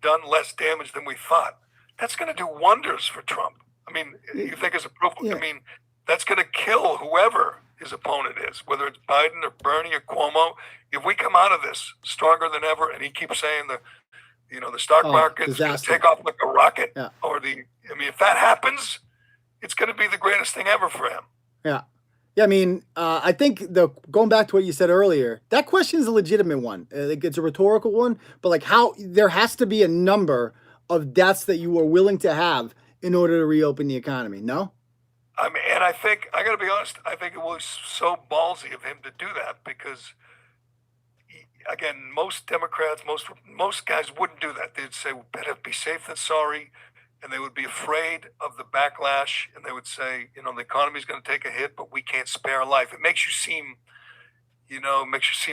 done less damage than we thought, that's going to do wonders for Trump. You think as a proof, Yeah. That's going to kill whoever his opponent is, whether it's Biden or Bernie or Cuomo. If we come out of this stronger than ever, and he keeps saying the stock market's going to take off like a rocket, if that happens, it's going to be the greatest thing ever for him. Yeah. Yeah, I think going back to what you said earlier, that question is a legitimate one. It's a rhetorical one, but how there has to be a number of deaths that you are willing to have in order to reopen the economy. No? And I think, I got to be honest, I think it was so ballsy of him to do that, because again, most Democrats, most guys wouldn't do that. They'd say, better be safe than sorry. And they would be afraid of the backlash, and they would say, the economy's going to take a hit, but we can't spare a life. It makes you seem,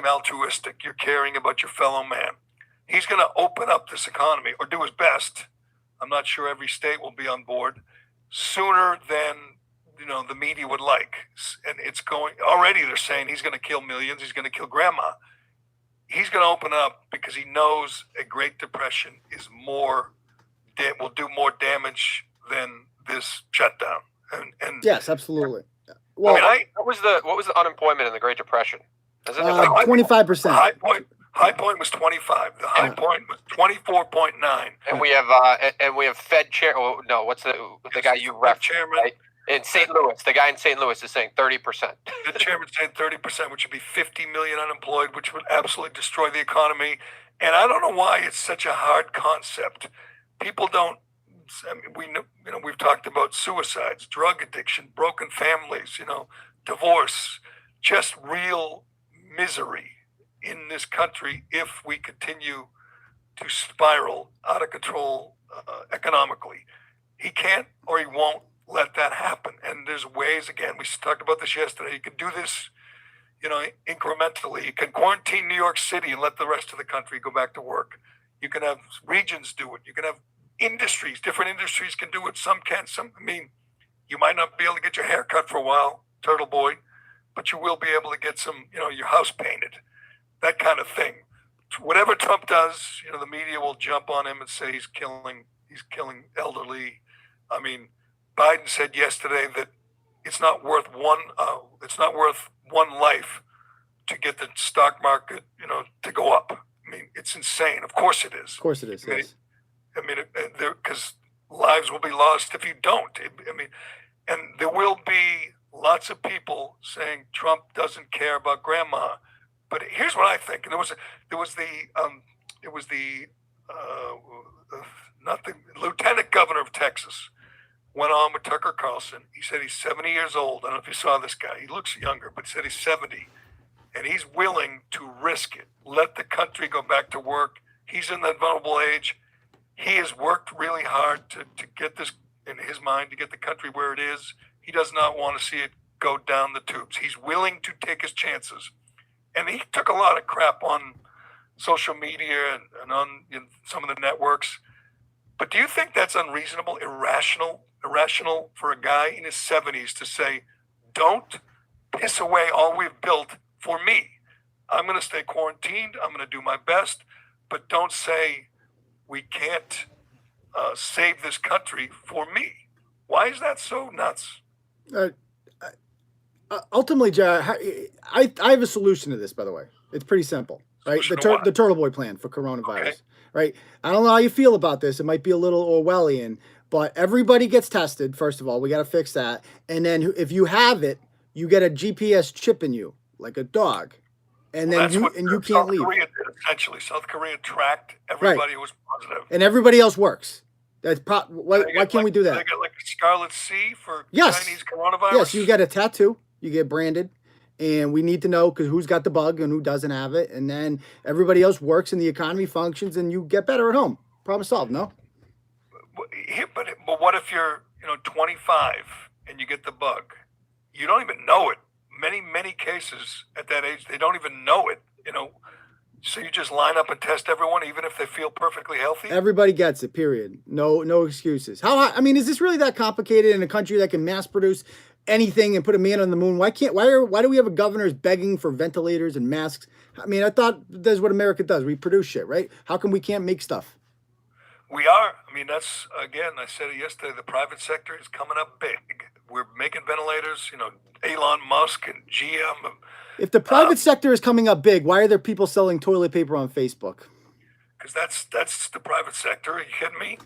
altruistic. You're caring about your fellow man. He's going to open up this economy, or do his best. I'm not sure every state will be on board sooner than, the media would like. And it's going, already they're saying he's going to kill millions. He's going to kill grandma. He's going to open up because he knows a Great Depression will do more damage than this shutdown. And yes, absolutely. Well, what was the unemployment in the Great Depression? 25%. High point was 25. The high point was 24.9. And we have Fed chair. Oh, no, what's the guy you referenced? Chairman. Right? In St. Louis, the guy in St. Louis is saying 30%. The chairman's saying 30%, which would be 50 million unemployed, which would absolutely destroy the economy. And I don't know why it's such a hard concept. People don't. We know, we've talked about suicides, drug addiction, broken families, divorce, just real misery in this country if we continue to spiral out of control economically. He can't, or he won't let that happen. And there's ways, again, we talked about this yesterday, you can do this, incrementally. You can quarantine New York City and let the rest of the country go back to work. You can have regions do it. You can have industries, different industries can do it. Some can't. You might not be able to get your hair cut for a while, Turtle Boy, but you will be able to get some, your house painted, that kind of thing. Whatever Trump does, the media will jump on him and say he's killing elderly. Biden said yesterday that it's not worth one life to get the stock market, to go up. It's insane. Of course it is. Of course it is. Yes. Because lives will be lost if you don't. And there will be lots of people saying Trump doesn't care about grandma. But here's what I think. And the lieutenant governor of Texas went on with Tucker Carlson. He said he's 70 years old. I don't know if you saw this guy. He looks younger, but he said he's 70. And he's willing to risk it. Let the country go back to work. He's in that vulnerable age. He has worked really hard to get this, in his mind, to get the country where it is. He does not want to see it go down the tubes. He's willing to take his chances. And he took a lot of crap on social media and on some of the networks. But do you think that's unreasonable, irrational for a guy in his 70s to say, don't piss away all we've built for me? I'm going to stay quarantined. I'm going to do my best. But don't say we can't save this country for me. Why is that so nuts? Ultimately, Jerry, I have a solution to this, by the way. It's pretty simple, right? The Turtle Boy plan for coronavirus, Okay. right? I don't know how you feel about this. It might be a little Orwellian, but everybody gets tested, first of all. We got to fix that. And then if you have it, you get a GPS chip in you, like a dog. And then you can't South leave. Korea did, essentially. South Korea tracked everybody who was positive. And everybody else works. That's why can't we do that? They get like a Scarlet C for Yes. Chinese coronavirus? Yes, you get a tattoo. You get branded, and we need to know because who's got the bug and who doesn't have it, and then everybody else works and the economy functions, and you get better at home. Problem solved. No. But what if you're 25 and you get the bug? You don't even know it. Many cases at that age they don't even know it. So you just line up and test everyone, even if they feel perfectly healthy. Everybody gets it. Period. No excuses. Is this really that complicated in a country that can mass produce anything and put a man on the moon? Why do we have governors begging for ventilators and masks? I thought that's what America does. We produce shit, right? How come we can't make stuff? We are. That's, again, I said it yesterday, the private sector is coming up big. We're making ventilators, Elon Musk and GM. If the private sector is coming up big, why are there people selling toilet paper on Facebook? Because that's the private sector. Are you kidding me?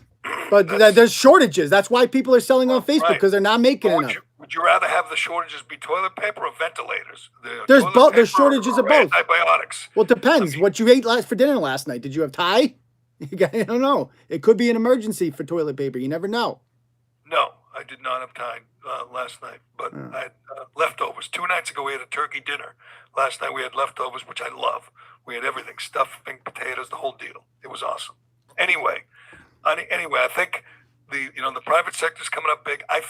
But there's shortages. That's why people are selling on Facebook, because they're not making enough. Would you rather have the shortages be toilet paper or ventilators? There's both. There's shortages of both. Antibiotics. Well, it depends. What you ate for dinner last night. Did you have Thai? I don't know. It could be an emergency for toilet paper. You never know. No, I did not have Thai last night, but I had leftovers. 2 nights ago, we had a turkey dinner. Last night, we had leftovers, which I love. We had everything, stuffing, potatoes, the whole deal. It was awesome. Anyway, I think the private sector is coming up big. I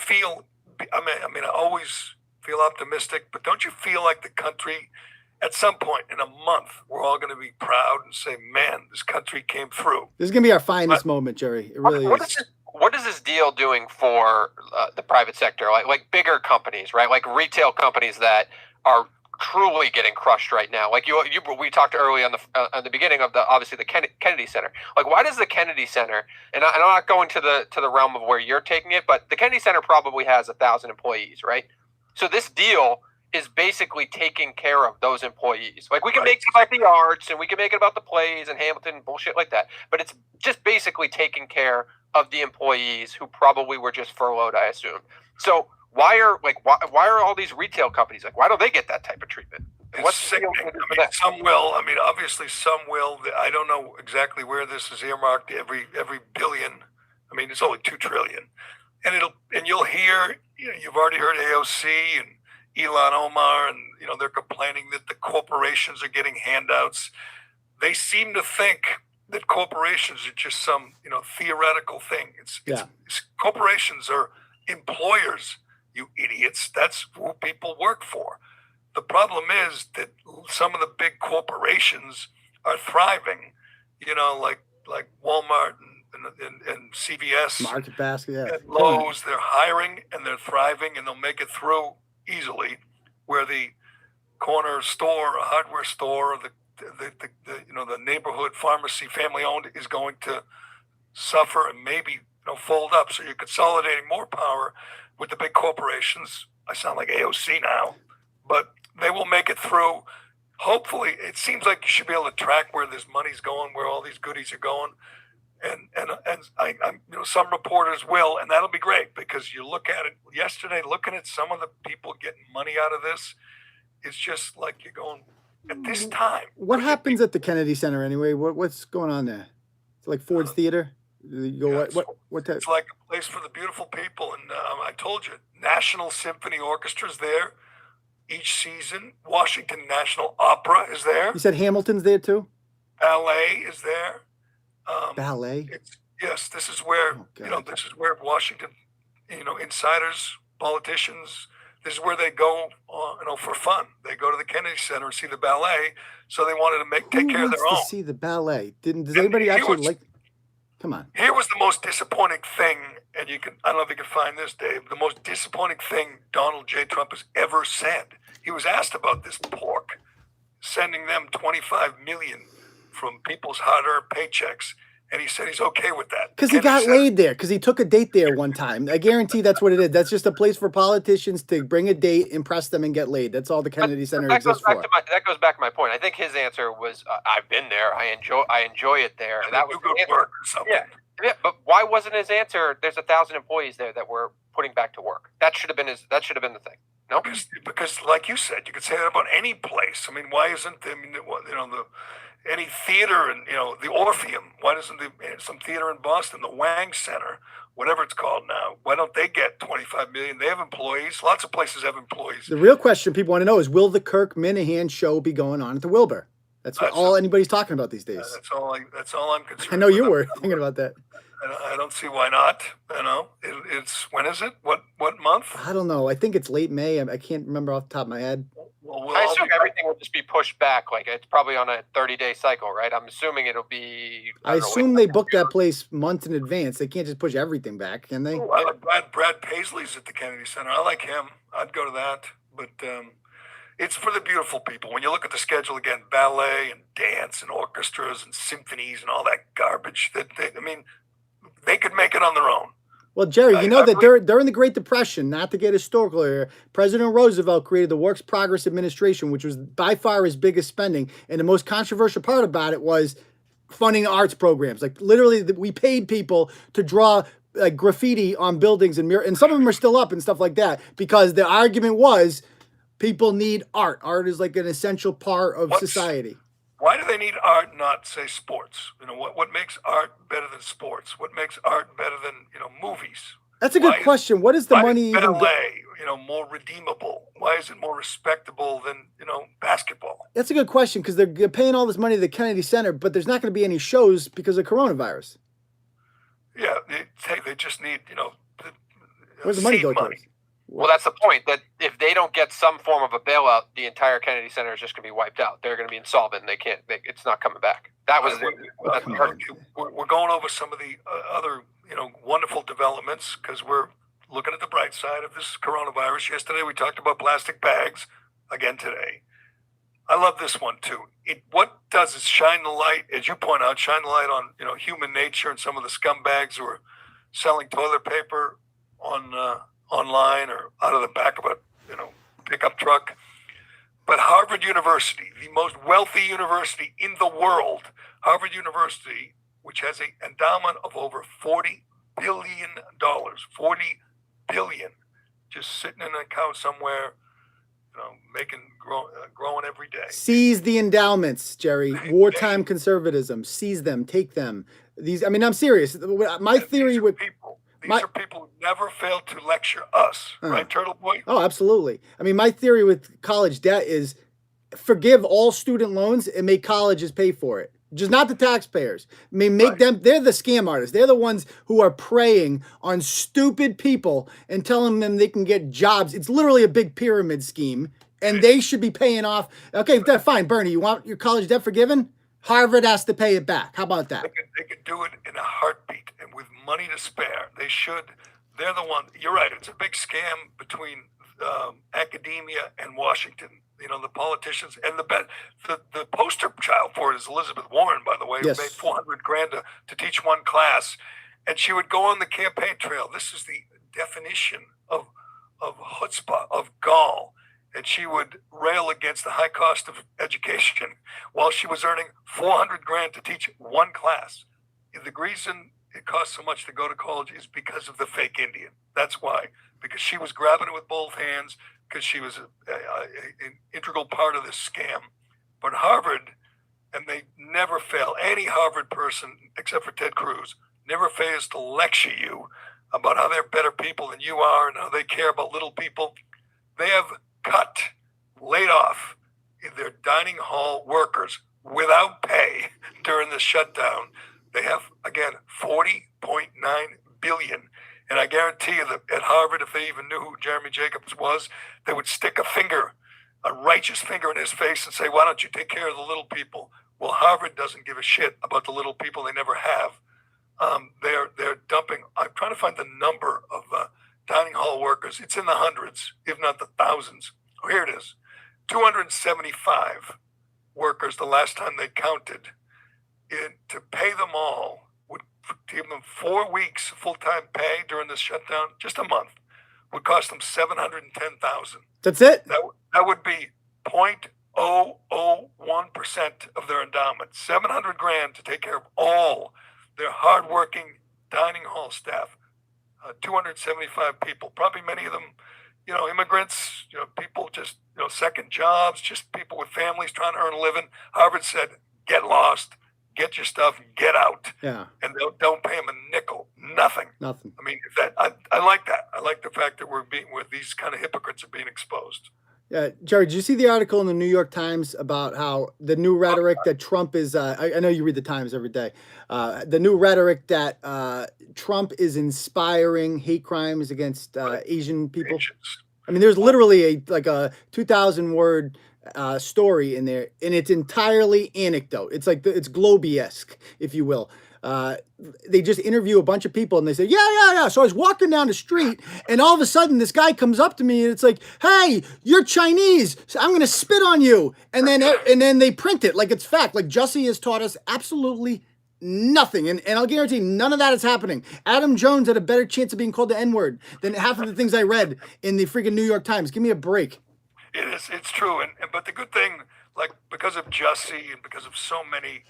always feel optimistic, but don't you feel like the country, at some point in a month, we're all going to be proud and say, man, this country came through. This is going to be our finest moment, Jerry. It really is. What is this deal doing for the private sector, like bigger companies, right? Like retail companies that are truly getting crushed right now. Like we talked early on the beginning of obviously the Kennedy Center. Like, why does the Kennedy Center? And I'm not going to the realm of where you're taking it, but the Kennedy Center probably has 1,000 employees, right? So this deal is basically taking care of those employees. Like, we can make it about the arts and we can make it about the plays and Hamilton and bullshit like that, but it's just basically taking care of the employees who probably were just furloughed, I assume. So why are all these retail companies why don't they get that type of treatment? What's sickening? Some will. Obviously some will. I don't know exactly where this is earmarked. Every billion. It's only $2 trillion, and you'll hear. You've already heard AOC and Elon Omar, and they're complaining that the corporations are getting handouts. They seem to think that corporations are just some theoretical thing. It's corporations are employers, you idiots. That's who people work for. The problem is that some of the big corporations are thriving, like Walmart and CVS, Market Basket, and Lowe's. They're hiring and they're thriving, and they'll make it through easily. Where the corner store, a hardware store, or the neighborhood pharmacy, family owned, is going to suffer and maybe fold up. So you're consolidating more power with the big corporations. I sound like AOC now, but they will make it through. Hopefully, it seems like you should be able to track where this money's going, where all these goodies are going, and some reporters will, and that'll be great because you look at it yesterday, looking at some of the people getting money out of this, it's just like you're going. At this time, what happens at the Kennedy Center anyway? What's going on there? It's like Ford's Theater. You go what type? It's like a place for the beautiful people, and I told you, National Symphony Orchestra's there each season. Washington National Opera is there. You said Hamilton's there too. Ballet is there. Ballet. Yes, this is where this is where Washington, insiders, politicians, This is where they go, for fun. They go to the Kennedy Center and see the ballet. So they wanted to take care of their Who wants own. to see the ballet? Does And anybody here actually was- like? Come on. Here was the most disappointing thing, and I don't know if you can find this, Dave. The most disappointing thing Donald J. Trump has ever said. He was asked about this pork, sending them $25 million from people's hard-earned paychecks, and he said he's okay with that. Because he Kennedy got Center- laid there. Because he took a date there one time. I guarantee that's what it is. That's just a place for politicians to bring a date, impress them, and get laid. That's all the Kennedy Center that goes exists back for. to that goes back to my point. I think his answer was, "I've been there. I enjoy it there." And that was do the good answer. work or something. Yeah, but why wasn't his answer? There's 1,000 employees there that we're putting back to work. That should have been the thing. No, Because, like you said, you could say that about any place. I mean, why isn't any theater and the Orpheum? Why doesn't some theater in Boston, the Wang Center, whatever it's called now? Why don't they get 25 million? They have employees. Lots of places have employees. The real question people want to know is, will the Kirk Minahan show be going on at the Wilbur? That's all anybody's talking about these days. That's all I'm concerned. I know you with. were thinking about that. I don't see why not. It's when is it? What month? I don't know. I think it's late May. I can't remember off the top of my head. Well, I assume everything will just be pushed back. Like it's probably on a 30-day cycle, right? I'm assuming it'll be. I assume they booked that place months in advance. They can't just push everything back, can they? I like Brad Paisley's at the Kennedy Center. I like him. I'd go to that. But it's for the beautiful people. When you look at the schedule again, ballet and dance and orchestras and symphonies and all that garbage. They could make it on their own. Well, Gerry, you know that during the Great Depression, not to get historical here, President Roosevelt created the Works Progress Administration, which was by far his biggest spending. And the most controversial part about it was funding arts programs. Like literally, we paid people to draw like graffiti on buildings and some of them are still up and stuff like that, because the argument was people need art. Art is like an essential part of society. Why do they need art, not say sports? What makes art better than sports? What makes art better than movies? That's a good question. What is the money even? Ballet, more redeemable? Why is it more respectable than basketball? That's a good question, because they're paying all this money to the Kennedy Center, but there's not going to be any shows because of coronavirus. Yeah, they just need Where's the money seed go money. towards? Well, that's the point. That if they don't get some form of a bailout, the entire Kennedy Center is just going to be wiped out. They're going to be insolvent. And it's not coming back. That was. We're going over some of the other wonderful developments, because we're looking at the bright side of this coronavirus. Yesterday we talked about plastic bags. Again today, I love this one too. What does is shine the light, as you point out, shine the light on human nature and some of the scumbags who are selling toilet paper online or out of the back of a pickup truck. But Harvard University, the most wealthy university in the world, Harvard University, which has an endowment of over $40 billion, $40 billion, just sitting in an account somewhere, growing every day. Seize the endowments, Gerry. Wartime conservatism. Seize them. Take them. I'm serious. My theory with people. These are people who never fail to lecture us, right, Turtle Boy? Oh, absolutely. My theory with college debt is forgive all student loans and make colleges pay for it. Just not the taxpayers. Make them, they're the scam artists. They're the ones who are preying on stupid people and telling them they can get jobs. It's literally a big pyramid scheme, and they should be paying off. Okay, fine, Bernie, you want your college debt forgiven? Harvard has to pay it back. How about that? They could do it in a heartbeat and with money to spare. They should. They're the one. You're right. It's a big scam between academia and Washington. The politicians and the poster child for it is Elizabeth Warren, by the way, Yes. who made $400,000 to teach one class, and she would go on the campaign trail. This is the definition of chutzpah, of gall. And she would rail against the high cost of education while she was earning $400,000 to teach one class. The reason it costs so much to go to college is because of the fake Indian. That's why. Because she was grabbing it with both hands, because she was an integral part of this scam. But Harvard, and they never fail, any Harvard person, except for Ted Cruz, never fails to lecture you about how they're better people than you are and how they care about little people. They have laid off their dining hall workers without pay during the shutdown. They have, again, $40.9 billion. And I guarantee you that at Harvard, if they even knew who Jeremy Jacobs was, they would stick a righteous finger in his face and say, why don't you take care of the little people? Well, Harvard doesn't give a shit about the little people. They never have. They're dumping. I'm trying to find the number of dining hall workers. It's in the hundreds, if not the thousands. Oh, here it is. 275 workers the last time they counted. To pay them all would give them 4 weeks full-time pay during this shutdown, just a month, would cost them $710,000. That's it? That would be 0.001% of their endowment. $700,000 to take care of all their hardworking dining hall staff. 275 people, probably many of them, immigrants, people just, second jobs, just people with families trying to earn a living. Harvard said, get lost, get your stuff, get out. Yeah. And don't pay them a nickel, nothing. I mean, I like that. I like the fact that where these kind of hypocrites are being exposed. Yeah, Jerry, did you see the article in the New York Times about how the new rhetoric that Trump is, I know you read the Times every day, the new rhetoric that Trump is inspiring hate crimes against Asian people? Asians. I mean, there's literally a 2,000 word story in there, and it's entirely anecdote. It's like it's Globey-esque, if you will. They just interview a bunch of people and they say, yeah. So I was walking down the street and all of a sudden this guy comes up to me and it's like, hey, you're Chinese, so I'm going to spit on you. And then they print it like it's fact. Like Jussie has taught us absolutely nothing. And I'll guarantee none of that is happening. Adam Jones had a better chance of being called the N-word than half of the things I read in the freaking New York Times. Give me a break. It's true. But the good thing, like because of Jussie and because of so many,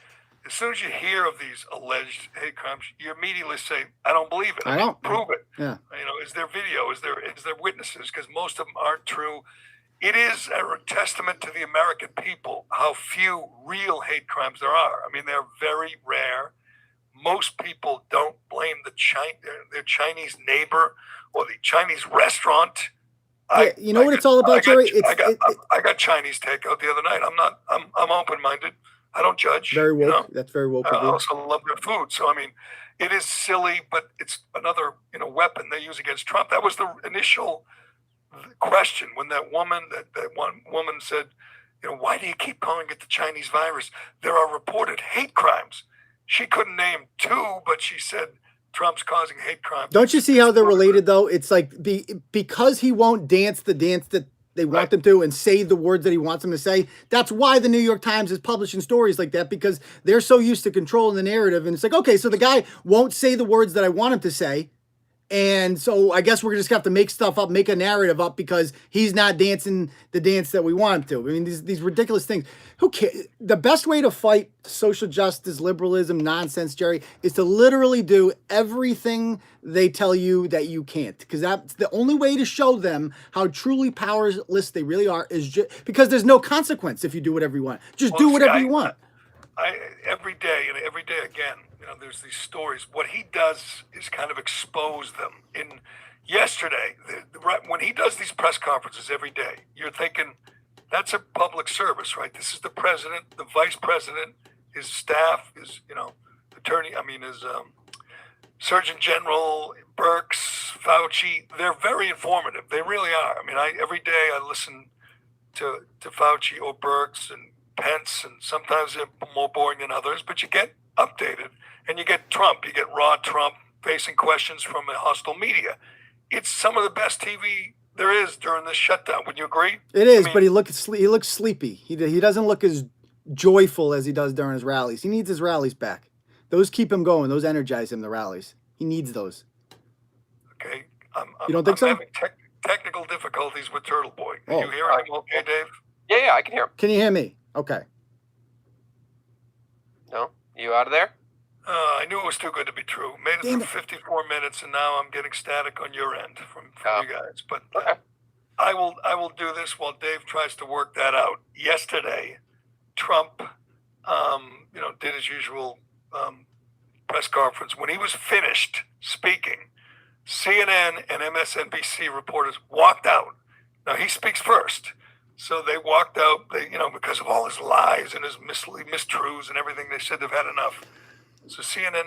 as soon as you hear of these alleged hate crimes, you immediately say, I don't believe it. I don't. Prove it. Yeah. Is there video? Is there witnesses? Because most of them aren't true. It is a testament to the American people how few real hate crimes there are. I mean, they're very rare. Most people don't blame their Chinese neighbor or the Chinese restaurant. Yeah, you know what it's all about, Jerry? I got Chinese takeout the other night. I'm open-minded. I don't judge. Very woke. That's very woke. I also love their food. So, I mean, it is silly, but it's another, weapon they use against Trump. That was the initial question when that one woman said, why do you keep calling it the Chinese virus? There are reported hate crimes. She couldn't name 2, but she said Trump's causing hate crimes. Don't you see how they're related, though? It's like because he won't dance the dance that they want them to and say the words that he wants them to say. That's why the New York Times is publishing stories like that, because they're so used to controlling the narrative. And it's like, okay, so the guy won't say the words that I want him to say. And so I guess we're just gonna have to make stuff up, make a narrative up because he's not dancing the dance that we want him to. I mean, these ridiculous things. Who cares? The best way to fight social justice, liberalism, nonsense, Jerry, is to literally do everything they tell you that you can't. Because that's the only way to show them how truly powerless they really are is because there's no consequence if you do whatever you want. Just do whatever you want. Every day again, there's these stories. What he does is kind of expose them. Yesterday, when he does these press conferences every day, you're thinking that's a public service, right? This is the president, the vice president, his staff, his attorney. His Surgeon General, Birx, Fauci. They're very informative. They really are. Every day I listen to Fauci or Birx and Pence, and sometimes they're more boring than others, but you get updated. And you get Trump, you get raw Trump facing questions from a hostile media. It's some of the best TV there is during this shutdown. Would you agree? It is, but he looks sleepy. He doesn't look as joyful as he does during his rallies. He needs his rallies back. Those keep him going. Those energize him, the rallies. He needs those. Okay. You don't think so? I'm having technical difficulties with Turtle Boy. Can you hear him okay, Dave? Yeah, I can hear him. Can you hear me? Okay. No? You out of there? I knew it was too good to be true. Made it through 54 minutes, and now I'm getting static on your end from you guys. But I will do this while Dave tries to work that out. Yesterday, Trump, did his usual press conference. When he was finished speaking, CNN and MSNBC reporters walked out. Now he speaks first. So they walked out, because of all his lies and his mistruths and everything. They said they've had enough. So CNN,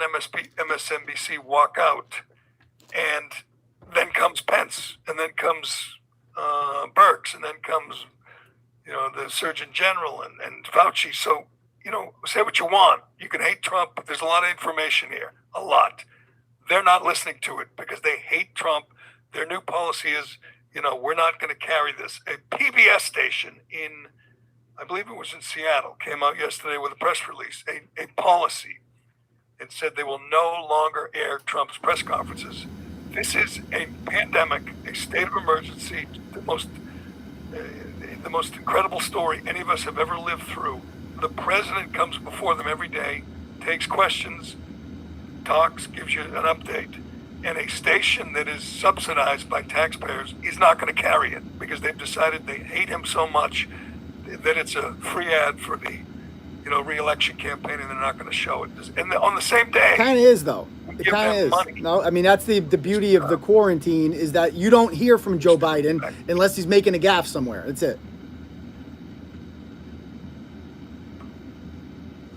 MSNBC walk out, comes Birx, and then comes, the Surgeon General and Fauci. So, say what you want. You can hate Trump, but there's a lot of information here. A lot. They're not listening to it because they hate Trump. Their new policy is, we're not going to carry this. A PBS station in, I believe it was in Seattle, came out yesterday with a press release, a policy. It said they will no longer air Trump's press conferences. This is a pandemic, a state of emergency, the most incredible story any of us have ever lived through. The president comes before them every day, takes questions, talks, gives you an update. And a station that is subsidized by taxpayers is not going to carry it because they've decided they hate him so much that it's a free ad for the, re-election campaign, and they're not going to show it. And on the same day, Kind of is though. It give kind them of is. money. No, I mean that's the beauty of the quarantine is that you don't hear from Joe Biden unless he's making a gaffe somewhere. That's it.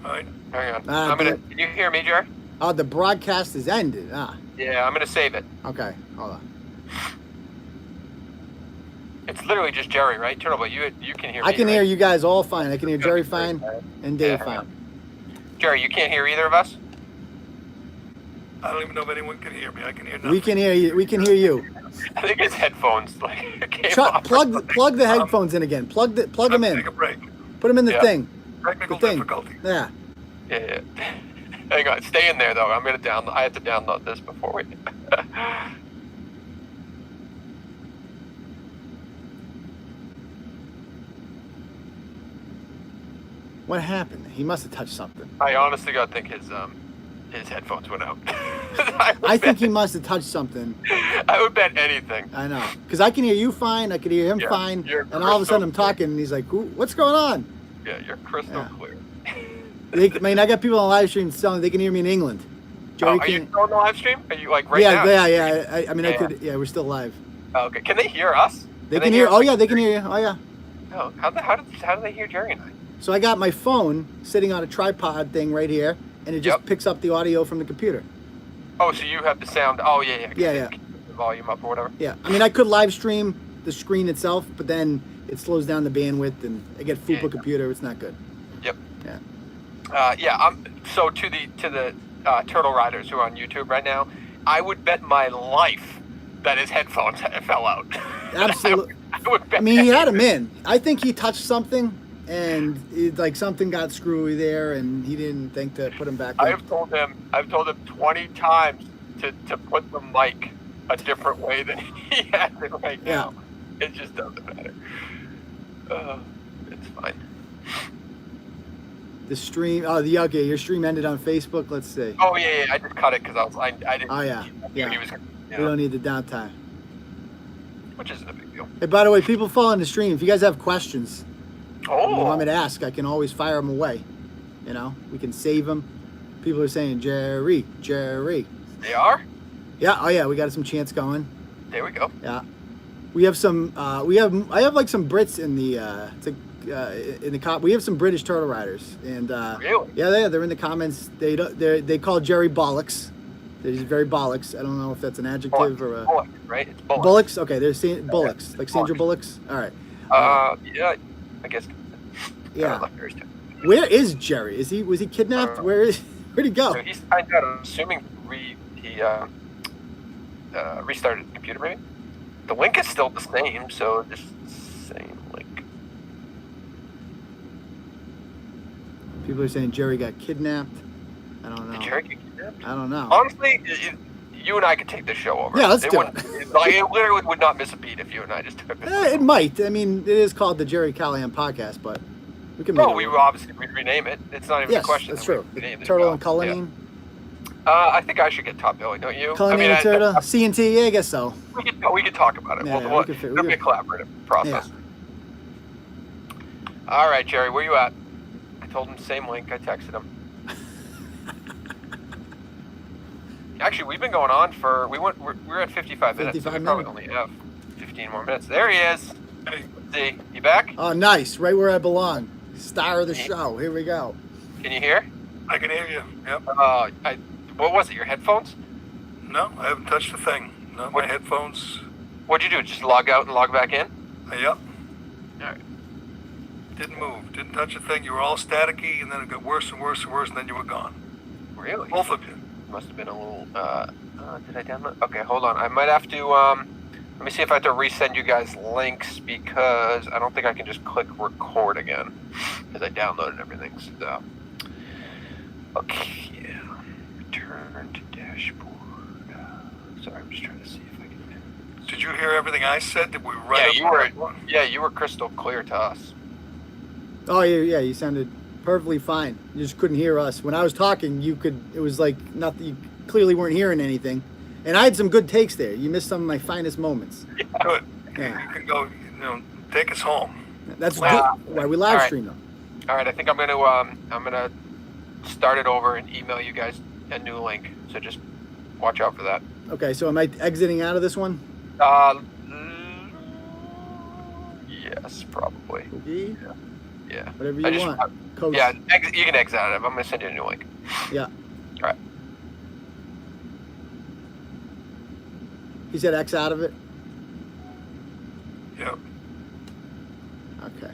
all right. Hang on. Ah, Can you hear me, Jerry? Oh, the broadcast is ended. Yeah, I'm gonna save it. Okay. Hold on. It's literally just Jerry, right? Turtle, but you can hear me. I can right? hear you guys all fine. I can hear Jerry fine and Dave Yeah. fine. Jerry, you can't hear either of us? I don't even know if anyone can hear me. I can hear nothing. We can hear you. We can hear you. I think his headphones came off. Plug the headphones in again. Plug them in. Take a break. Put them in the Yeah. thing. Technical The thing. difficulty. Yeah. Yeah. Hang on, stay in there though. I'm gonna I have to download this before we. What happened? He must have touched something. I honestly gotta think his headphones went out. I think he must have touched something. I would bet anything. I know. Because I can hear you fine. I can hear him Yeah, fine. you're And all of a sudden I'm crystal clear. talking and he's like, what's going on? Yeah, you're crystal Yeah. clear. I got people on live stream telling they can hear me in England. Jerry Are you can't. on the live stream? Are you like right yeah, now? yeah. I mean, I Yeah. could. Yeah, we're still live. Oh, okay. Can they hear us? They can hear. us? Oh yeah, they can hear you. Oh yeah. Oh, how do they hear Jerry and I? So I got my phone sitting on a tripod thing right here, and it just Yep. picks up the audio from the computer. Oh, so you have the sound. Oh yeah. Yeah. Keep the volume up or whatever. Yeah. I mean, I could live stream the screen itself, but then it slows down the bandwidth, and I get FUPA Yeah. computer. It's not good. Yep. Yeah. Yeah. So to the Turtle Riders who are on YouTube right now, I would bet my life that his headphones fell out. Absolutely. I would bet. I mean, he had them in. I think he touched something, and something got screwy there, and he didn't think to put them back in. I've told him 20 times to put the mic a different way than he has it right now. It just doesn't matter. It's fine. The stream. Oh, okay. Your stream ended on Facebook. Let's see. Oh yeah. I just cut it because I didn't. Oh yeah. I knew Yeah. He was. We don't need the downtime. Which isn't a big deal. Hey, by the way, people following the stream, if you guys have questions you Oh. want me to ask, I can always fire them away. We can save them. People are saying Jerry. They are. Yeah. Oh yeah. We got some chants going. There we go. Yeah. We have some. I have like some Brits in the. We have some British turtle riders, and Really? yeah, they're in the comments. They call Jerry bollocks. They're just very bollocks. I don't know if that's an adjective or a Bullock, right? It's Bullock. bullocks. Okay, they're saying bullocks, like Sandra Bullocks. All right. Yeah. I guess. Yeah. I don't know, there's two. Where is Jerry? Was he kidnapped? Where'd he go? So he's signed out. I'm assuming he restarted the computer, maybe. The link is still the same, so this same link. People are saying Jerry got kidnapped. I don't know. Did Jerry get kidnapped? I don't know. Honestly, you and I could take this show over. Yeah, let's do it. It literally would not miss a beat if you and I just took it. It might. I mean, it is called the Gerry Callahan podcast, but we can make No, it we work. obviously we'd rename it. It's not even Yes, a question. that's that true. we rename the Turtle show. and Cullinane. Yeah. I think I should get top billing, don't you? Cullinane I mean, Turtle. C&T, yeah, I guess so. we could talk about it. Yeah, It'll be a collaborative process. All right, Jerry, where you at? I told him same link. I texted him. Actually, we've been going on for we're at 55 minutes. So 55 we probably minutes. only have 15 more minutes. There he is. Hey, Let's see, you back? Oh, nice. Right where I belong. Star of the show. Here we go. Can you hear? I can hear you. Yep. What was it? Your headphones? No, I haven't touched a thing. No, my headphones. What'd you do? Just log out and log back in? Yep. All right. Didn't move. Didn't touch a thing. You were all staticky, and then it got worse and worse and worse, and then you were gone. Really? Both of you. Must have been a little. Did I download? Okay, hold on. I might have to. Let me see if I have to resend you guys links because I don't think I can just click record again because I downloaded everything. So. Okay. Yeah. Return to dashboard. Sorry, I'm just trying to see if I can. Did you hear everything I said? Did we write Yeah, up you the were. right one? Yeah, you were crystal clear to us. Oh yeah, you sounded perfectly fine. You just couldn't hear us. When I was talking, you could. It was like nothing. You clearly weren't hearing anything. And I had some good takes there. You missed some of my finest moments. Good. Yeah. You can go. Take us home. That's Wow. why we live All right. stream them. All right, I think I'm gonna start it over and email you guys a new link. So just watch out for that. Okay, so am I exiting out of this one? Yes, probably. Okay. Yeah. Whatever I you just- want. Coach. Yeah, you can exit out of it. I'm gonna send you a new link. Yeah. All right. He said X out of it. Yep. Okay.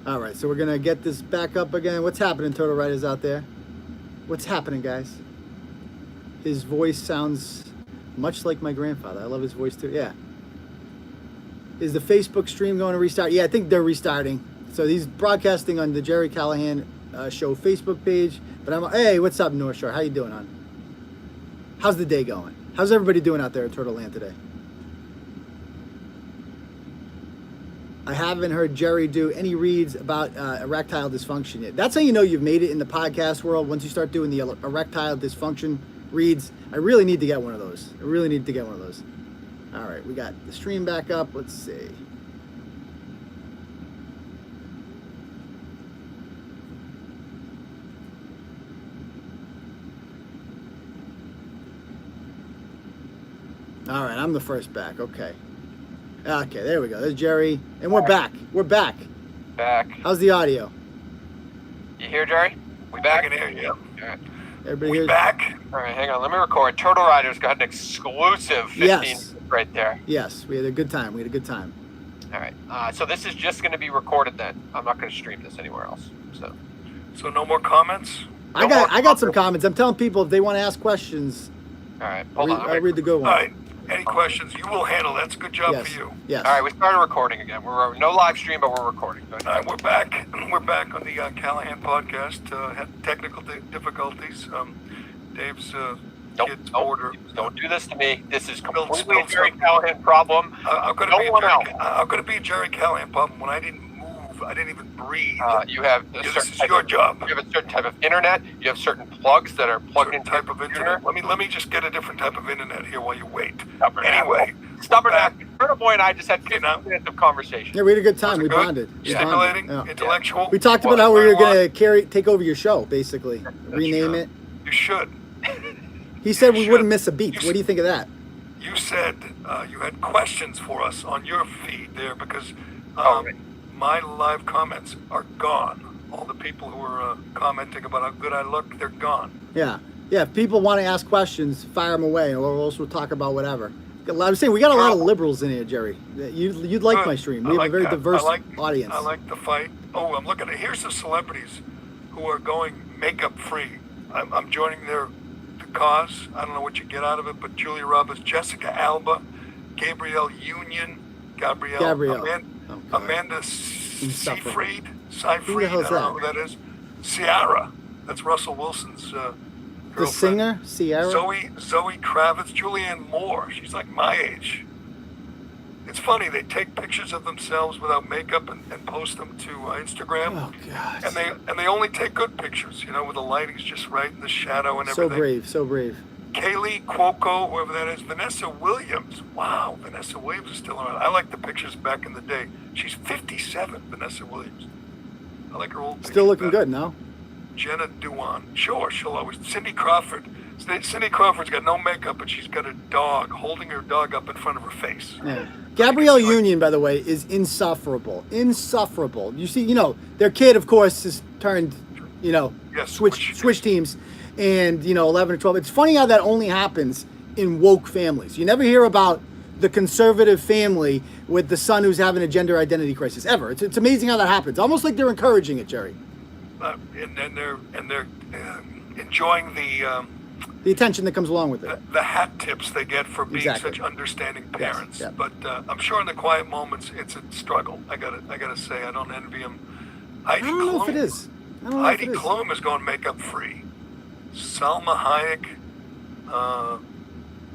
All right, so we're gonna get this back up again. What's happening, Total Writers out there? What's happening, guys? His voice sounds much like my grandfather. I love his voice too. Yeah. Is the Facebook stream going to restart? Yeah, I think they're restarting. So he's broadcasting on the Gerry Callahan show Facebook page. But hey, what's up, North Shore? How you doing, hon? How's the day going? How's everybody doing out there in Turtle Land today? I haven't heard Gerry do any reads about erectile dysfunction yet. That's how you know you've made it in the podcast world. Once you start doing the erectile dysfunction reads, I really need to get one of those. All right, we got the stream back up. Let's see. All right, I'm the first back. Okay, there we go. There's Gerry, and we're back. Back. How's the audio? You hear, Gerry? We I back? can hear you. All right. Everybody We hears? back. All right, hang on. Let me record. Turtle Riders got an exclusive 15 Yes. right there. Yes, we had a good time. All right. So this is just going to be recorded then. I'm not going to stream this anywhere else. So no more comments. I got some comments. I'm telling people if they want to ask questions, All right. Hold on. I'll read the good All one. right. Any questions? You will handle. That's a good job Yes. for you. Yes. All right. We started recording again. We're no live stream, but we're recording. Go ahead. All right, we're back. We're back on the Callahan podcast. Had technical difficulties. Dave's kids order. Don't do this to me. This is Spilled completely a Gerry something. Callahan problem. I'm gonna No be a one Gerry, else. I'm gonna be a Gerry Callahan problem when I didn't move. I didn't even breathe. You have a Yeah, certain this is type your of, job. You have a certain type of internet. You have certain plugs that are plugged Certain into type your of computer. internet. Let me just get a different type of internet here while you wait. Stubborn Anyway, Stubborn back. Turtle Boy and I just had Okay, 15 now- minutes of conversation. Yeah, we had a good time. Was it We good? bonded. Stimulating, Yeah. intellectual. We talked about how we were going to take over your show, basically. Rename true. it. You should. He said we should. wouldn't miss a beat. What do you think of that? You said you had questions for us on your feed there because right. my live comments are gone. All the people who were commenting about how good I look, they're gone. Yeah. Yeah, if people want to ask questions, fire them away, or else we'll talk about whatever. I'm saying we got a lot of liberals in here, Gerry. You'd like Good. my stream. I We have like a very that. diverse I like, audience. I like the fight. Oh, I'm looking at here's the celebrities who are going makeup free. I'm joining the cause. I don't know what you get out of it, but Julia Roberts, Jessica Alba, Gabrielle Union, Gabrielle. Oh, God. Amanda Insufferable. Seyfried. Who the hell's I don't know who that is. Ciara. That's Russell Wilson's girlfriend. The singer, Sierra. Zoe Kravitz, Julianne Moore. She's like my age. It's funny, they take pictures of themselves without makeup and post them to Instagram. Oh God. And they only take good pictures, where the lighting's just right and the shadow and So everything. brave, so brave. Kaylee Cuoco, whoever that is, Vanessa Williams. Wow, Vanessa Williams is still around. I like the pictures back in the day. She's 57, Vanessa Williams. I like her old pictures. Still looking better. good, no? Jenna Dewan. Sure, she'll always. Cindy Crawford. Cindy Crawford's got no makeup, but she's got a dog holding her dog up in front of her face. Yeah. Gabrielle Union, by the way, is insufferable. Insufferable. You see, their kid, of course, has turned, Yes, switch teams, and 11 or 12. It's funny how that only happens in woke families. You never hear about the conservative family with the son who's having a gender identity crisis ever. It's amazing how that happens. Almost like they're encouraging it, Gerry. And they're enjoying the attention that comes along with it. The hat tips they get for being Exactly. such understanding parents. Yes, yeah. But I'm sure in the quiet moments it's a struggle. I gotta say I don't envy them. I don't know if it is. Heidi Klum is going makeup free. Salma Hayek,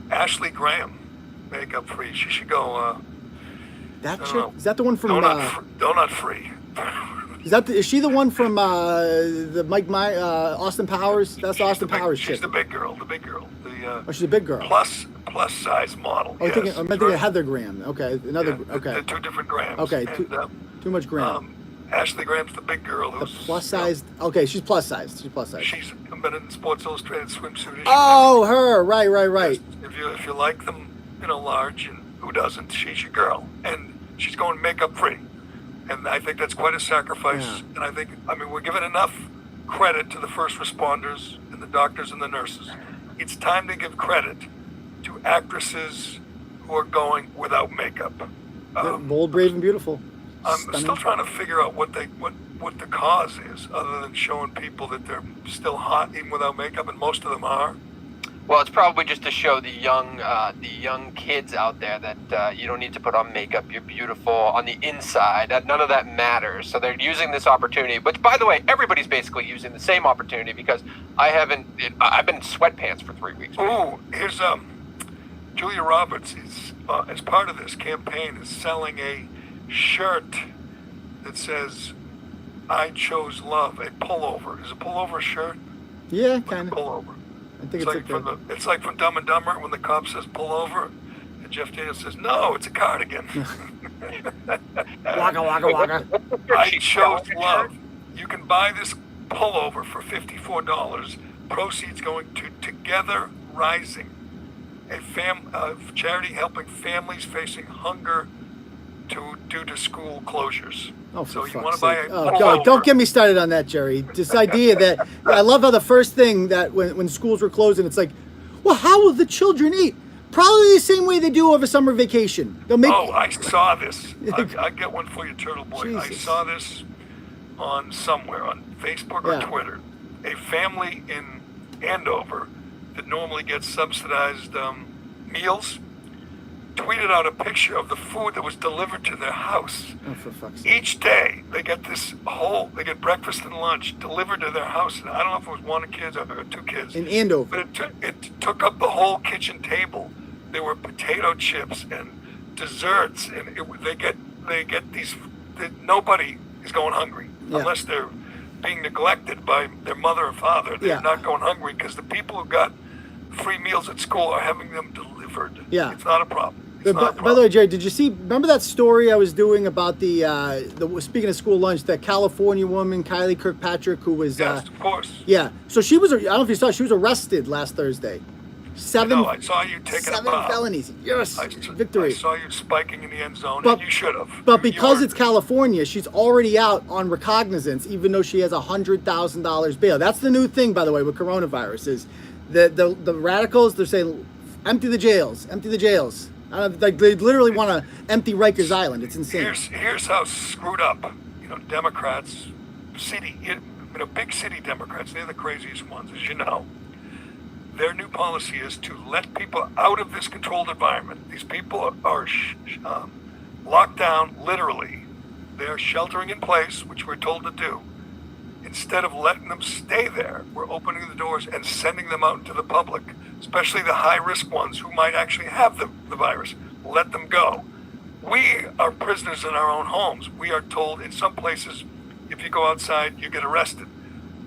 Ashley Graham, makeup free. She should go. That chick? Is that the one from Donut Free? Is she the one from the Austin Powers? That's the Austin Powers chick. She's the big girl. She's a big girl. Plus size model. Oh, yes. I'm thinking of Heather Graham. Okay, another. Yeah, okay. The two different Grahams. Okay, and, too much Graham. Ashley Graham's the big girl who's the plus sized. Okay, she's plus sized. She's been in Sports Illustrated swimsuit issue. Oh, her. Right. If you like them, large, and who doesn't? She's your girl, and she's going makeup free, and I think that's quite a sacrifice. Yeah. And I mean, we're giving enough credit to the first responders and the doctors and the nurses. It's time to give credit to actresses who are going without makeup. Bold, brave, and beautiful. I'm still trying to figure out what the cause is, other than showing people that they're still hot even without makeup, and most of them are. Well, it's probably just to show the young kids out there that you don't need to put on makeup. You're beautiful on the inside. None of that matters. So they're using this opportunity. But by the way, everybody's basically using the same opportunity because I've been in sweatpants for 3 weeks. Ooh, here's Julia Roberts is as part of this campaign is selling a shirt that says "I chose love," a pullover. Is a pullover a shirt? Yeah, kind of. Pullover. I think it's like from Dumb and Dumber when the cop says "pull over," and Jeff Daniels says, "No, it's a cardigan." Waka. I chose love. You can buy this pullover for $54. Proceeds going to Together Rising, a charity helping families facing hunger due to school closures. Oh, so for you want fuck's to buy sake. a Oh, don't get me started on that, Gerry. This idea that I love how the first thing that when schools were closing, it's like, well, how will the children eat? Probably the same way they do over summer vacation. They'll make. Oh, I saw this. I get one for you, Turtle Boy. Jesus. I saw this on somewhere on Facebook or Twitter. A family in Andover that normally gets subsidized meals tweeted out a picture of the food that was delivered to their house. Oh, for fuck's sake. Each day they get they get breakfast and lunch delivered to their house. And I don't know if it was one kid or two kids. In Andover. But it took up the whole kitchen table. There were potato chips and desserts, and they get these. Nobody is going hungry unless they're being neglected by their mother or father. They're not going hungry because the people who got free meals at school are having them delivered. Yeah, it's not a problem. By the way, Gerry, did you see? Remember that story I was doing about the speaking of school lunch, that California woman, Kylie Kirkpatrick, who was yes, of course. Yeah, so she was. I don't know if you saw. She was arrested last Thursday. I saw you taking 7 a bomb. felonies. Yes, victory. I saw you spiking in the end zone, but, and you should have. But because it's California, she's already out on recognizance, even though she has $100,000 bail. That's the new thing, by the way, with coronavirus is the radicals. They're saying, empty the jails, empty the jails. Like they literally want to empty Rikers Island. It's insane. Here's how screwed up, Democrats, big city Democrats. They're the craziest ones, as you know. Their new policy is to let people out of this controlled environment. These people are locked down, literally. They're sheltering in place, which we're told to do. Instead of letting them stay there, we're opening the doors and sending them out into the public, especially the high-risk ones who might actually have the virus. Let them go. We are prisoners in our own homes. We are told in some places, if you go outside, you get arrested.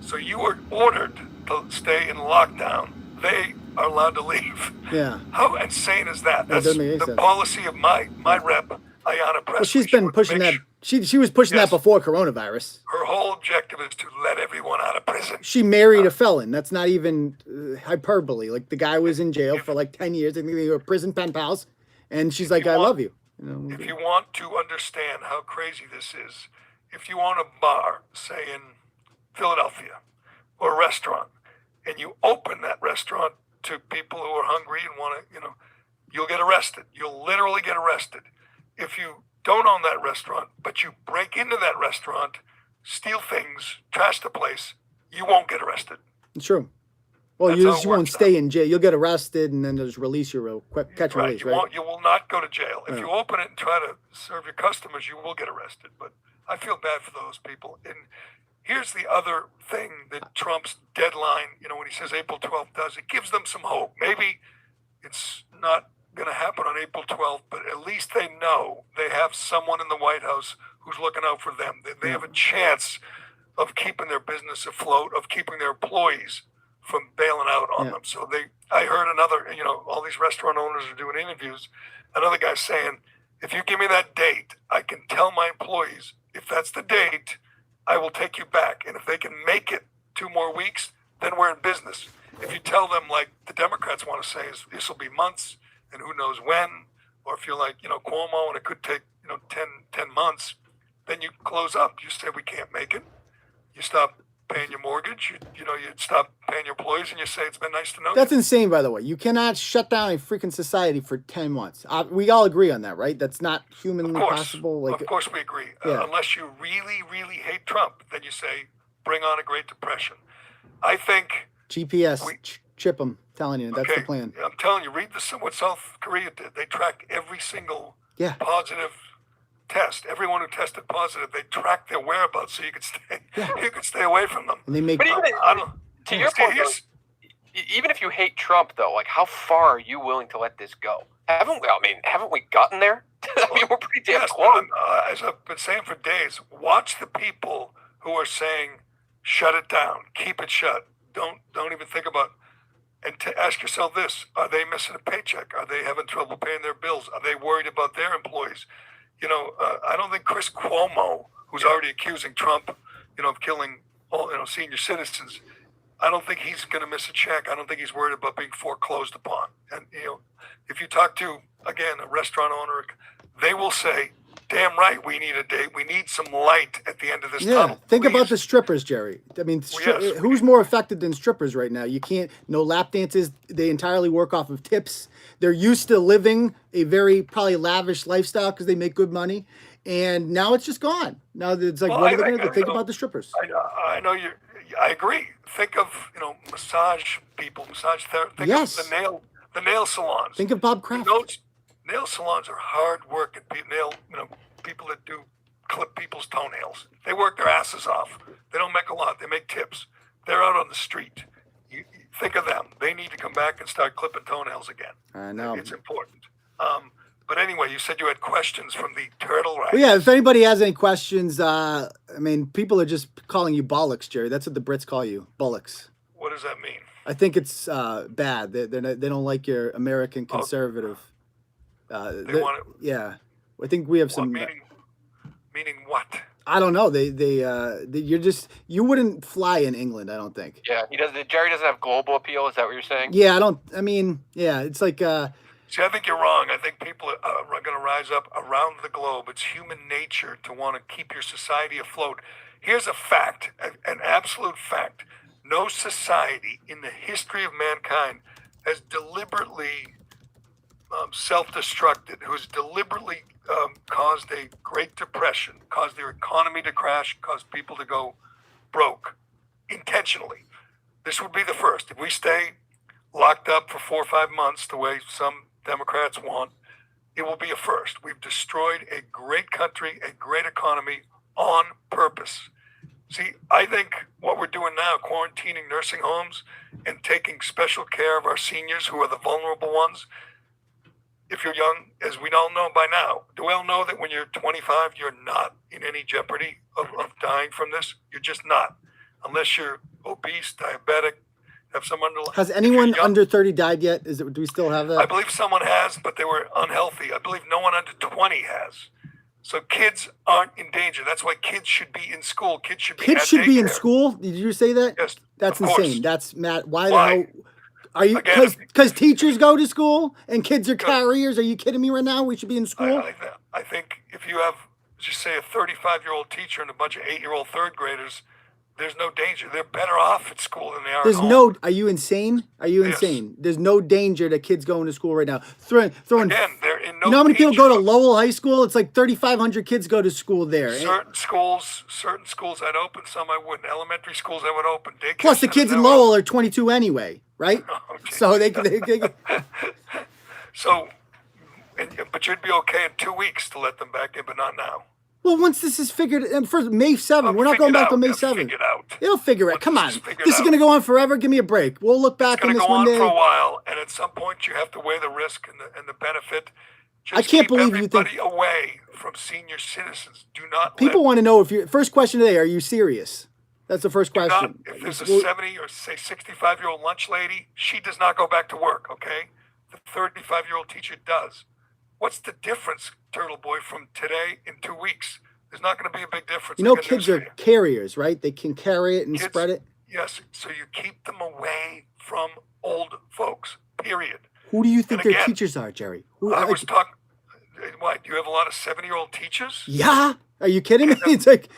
So you are ordered to stay in lockdown. They are allowed to leave. Yeah. How insane is that? That's doesn't make the sense. policy of my rep, Ayanna Pressley. Well, she's been pushing that. She was pushing that before coronavirus. Her whole objective is to let everyone out of prison. She married a felon. That's not even hyperbole. Like the guy was in jail for like 10 years. I think they were prison pen pals, and she's like, "I love you." If you want to understand how crazy this is, if you own a bar, say in Philadelphia, or a restaurant, and you open that restaurant to people who are hungry and want to, you'll get arrested. You'll literally get arrested. If you don't own that restaurant, but you break into that restaurant, steal things, trash the place, you won't get arrested. It's true. Well, That's you how just it won't works stay in jail. You'll get arrested and then they'll just release you real quick, catch and Right. release, You right? won't. You will not go to jail. If Yeah. you open it and try to serve your customers, you will get arrested. But I feel bad for those people. And here's the other thing that Trump's deadline, when he says April 12th does, it gives them some hope. Maybe it's not going to happen on April 12th, but at least they know they have someone in the White House who's looking out for them. They have a chance of keeping their business afloat, of keeping their employees from bailing out on them. So I heard another, all these restaurant owners are doing interviews. Another guy saying, if you give me that date, I can tell my employees, if that's the date, I will take you back. And if they can make it 2 more weeks, then we're in business. If you tell them, like the Democrats want to say, is this will be months and who knows when, or if you're like, Cuomo and it could take, 10 months, then you close up. You say, we can't make it. You stop paying your mortgage, you stop paying your employees, and you say, it's been nice to know you. That's insane, by the way. You cannot shut down a freaking society for 10 months. We all agree on that, right? That's not humanly possible. Of course we agree. Yeah. Unless you really, really hate Trump, then you say, bring on a Great Depression. I think... GPS, chip them, telling you, that's the plan. I'm telling you, read what South Korea did. They tracked every single positive test. Everyone who tested positive, they tracked their whereabouts so you could stay away from them. And they make. But to your point, even if you hate Trump, though, like how far are you willing to let this go? Haven't we gotten there? We're pretty damn close. As I've been saying for days, watch the people who are saying, shut it down, keep it shut. Don't even think about. And to ask yourself this: are they missing a paycheck? Are they having trouble paying their bills? Are they worried about their employees? I don't think Chris Cuomo, who's already accusing Trump, of killing all, senior citizens, I don't think he's going to miss a check. I don't think he's worried about being foreclosed upon. And, if you talk to, again, a restaurant owner, they will say, damn right, we need a date. We need some light at the end of this tunnel. Think about the strippers, Jerry. I mean, who's more affected than strippers right now? You can't, no lap dances. They entirely work off of tips. They're used to living a very probably lavish lifestyle because they make good money. And now it's just gone. Now it's like, what are they going to do? Think about the strippers. I know you. I agree. Think of, massage people, massage therapists. Think of the nail salons. Think of Bob Kraft. Nail salons are hard working people. People that do clip people's toenails. They work their asses off. They don't make a lot. They make tips. They're out on the street. You think of them. They need to come back and start clipping toenails again. I know. It's important. But anyway, you said you had questions from the turtle riders. Well, yeah, if anybody has any questions, people are just calling you bollocks, Jerry. That's what the Brits call you, bollocks. What does that mean? I think it's bad. They don't like your American conservative. They want it. Yeah, I think we have some. Meaning what? I don't know. You wouldn't fly in England. I don't think. Yeah, he does. Jerry doesn't have global appeal. Is that what you're saying? Yeah, it's like. See, I think you're wrong. I think people are going to rise up around the globe. It's human nature to want to keep your society afloat. Here's a fact, an absolute fact. No society in the history of mankind has deliberately self-destructed, who's deliberately caused a Great Depression, caused their economy to crash, caused people to go broke intentionally. This would be the first. If we stay locked up for 4 or 5 months, the way some Democrats want, it will be a first. We've destroyed a great country, a great economy on purpose. See, I think what we're doing now, quarantining nursing homes and taking special care of our seniors who are the vulnerable ones, if you're young, as we all know by now, do we all know that when you're 25, you're not in any jeopardy of dying from this? You're just not. Unless you're obese, diabetic, have some underlying... Has anyone under 30 died yet? Do we still have that? I believe someone has, but they were unhealthy. I believe no one under 20 has. So kids aren't in danger. That's why kids should be in school. Kids should be in school? Did you say that? Yes. That's insane. Course. That's Matt. Why the hell? Are you because teachers go to school and kids are carriers? Are you kidding me right now? We should be in school. I think if you have, just say, a 35-year-old teacher and a bunch of 8-year-old third graders, there's no danger. They're better off at school than they are There's at home. no. Are you insane? Are you Yes. insane? There's no danger to kids going to school right now. Throwing. Again, they're in no You know how many people danger go to of- Lowell High School? It's like 3,500 kids go to school there. Certain schools I'd open, some I wouldn't. Elementary schools I would open. Daycare Plus, the centers kids I in would Lowell are 22 anyway, right? Okay. So they So, but you'd be okay in 2 weeks to let them back in, but not now. well, once this is figured, and first May 7th, Well, we're not figure going it back out. to May They'll 7th. figure it out. They'll figure it. Once Come this on, is figured this is out. going to go on forever. Give me a break. We'll look back It's on going to this go one on day. for a while, and at some point you have to weigh the risk and the benefit. Just I can't keep believe you think- everybody away from senior citizens. Do not People let, want to know if you. First question today: are you serious? That's the first do not, question. if there's a Well, 70 or say 65-year-old lunch lady, she does not go back to work. Okay, the 35-year-old teacher does. What's the difference, Turtle Boy, from today in 2 weeks? There's not going to be a big difference. you know, I got kids news are for you. carriers, right? They can carry it and Kids- spread it. Yes, so you keep them away from old folks. Period. Who do you think And their again, teachers are, Jerry? Who, I was talking. What? You have a lot of 70-year-old teachers? yeah. Are you kidding me? It's like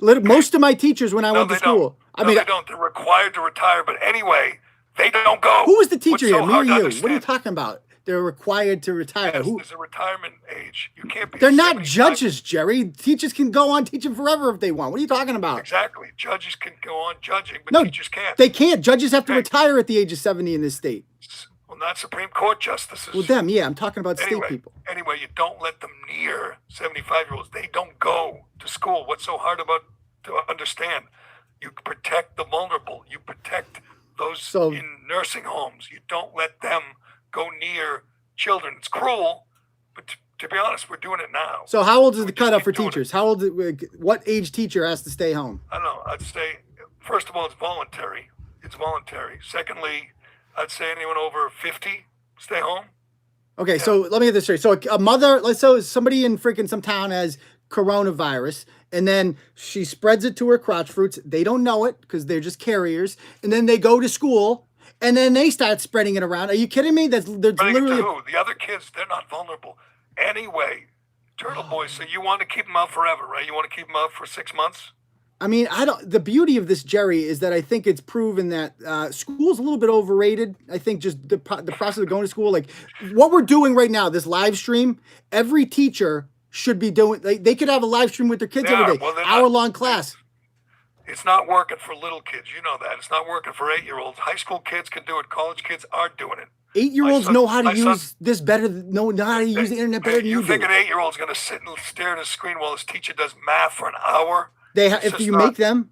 most of my teachers when I No, went to they school. don't. I No, mean, they don't. They're required to retire. But anyway, they don't go. who was the What's teacher so here? Me or hard to you? What are you understand? talking about? They're required to retire. Yes, Who? there's a retirement age. You can't be. They're not 75. judges, Jerry. Teachers can go on teaching forever if they want. What are you talking about? Exactly. Judges can go on judging, but No, teachers can't. they can't. Judges have to Okay. retire at the age of 70 in this state. Well, not Supreme Court justices. Well, them, yeah. I'm talking about state anyway, people. Anyway, you don't let them near 75-year-olds. They don't go to school. What's so hard about to understand? You protect the vulnerable. You protect those So- in nursing homes. You don't let them go near children. It's cruel, but to be honest, we're doing it now. So how old is We the just cutoff keep for doing it. teachers? How old? What age teacher has to stay home? I don't know. I'd say, first of all, it's voluntary. It's voluntary. Secondly, I'd say anyone over 50, stay home. Okay, so let me get this straight. So a mother, let's say somebody in freaking some town has coronavirus, and then she spreads it to her crotch fruits. They don't know it because they're just carriers, and then they go to school, and then they start spreading it around. Are you kidding me? There's But to literally. who? The other kids, they're not vulnerable. Anyway, Turtle Boy, so you want to keep them out forever, right? You want to keep them out for 6 months? I mean, I don't. The beauty of this, Jerry, is that I think it's proven that school's a little bit overrated. I think just the process of going to school, like what we're doing right now, this live stream. Every teacher should be doing. They could have a live stream with their kids They every are. day, Well, they're not- hour-long class. It's not working for little kids. You know that. It's not working for 8-year-olds. High school kids can do it. College kids are doing it. 8-year-olds My son- know how to my son- use this better. Know how to use the internet better than you think do. an 8-year-old's going to sit and stare at a screen while his teacher does math for an hour? It's If just you not- make them,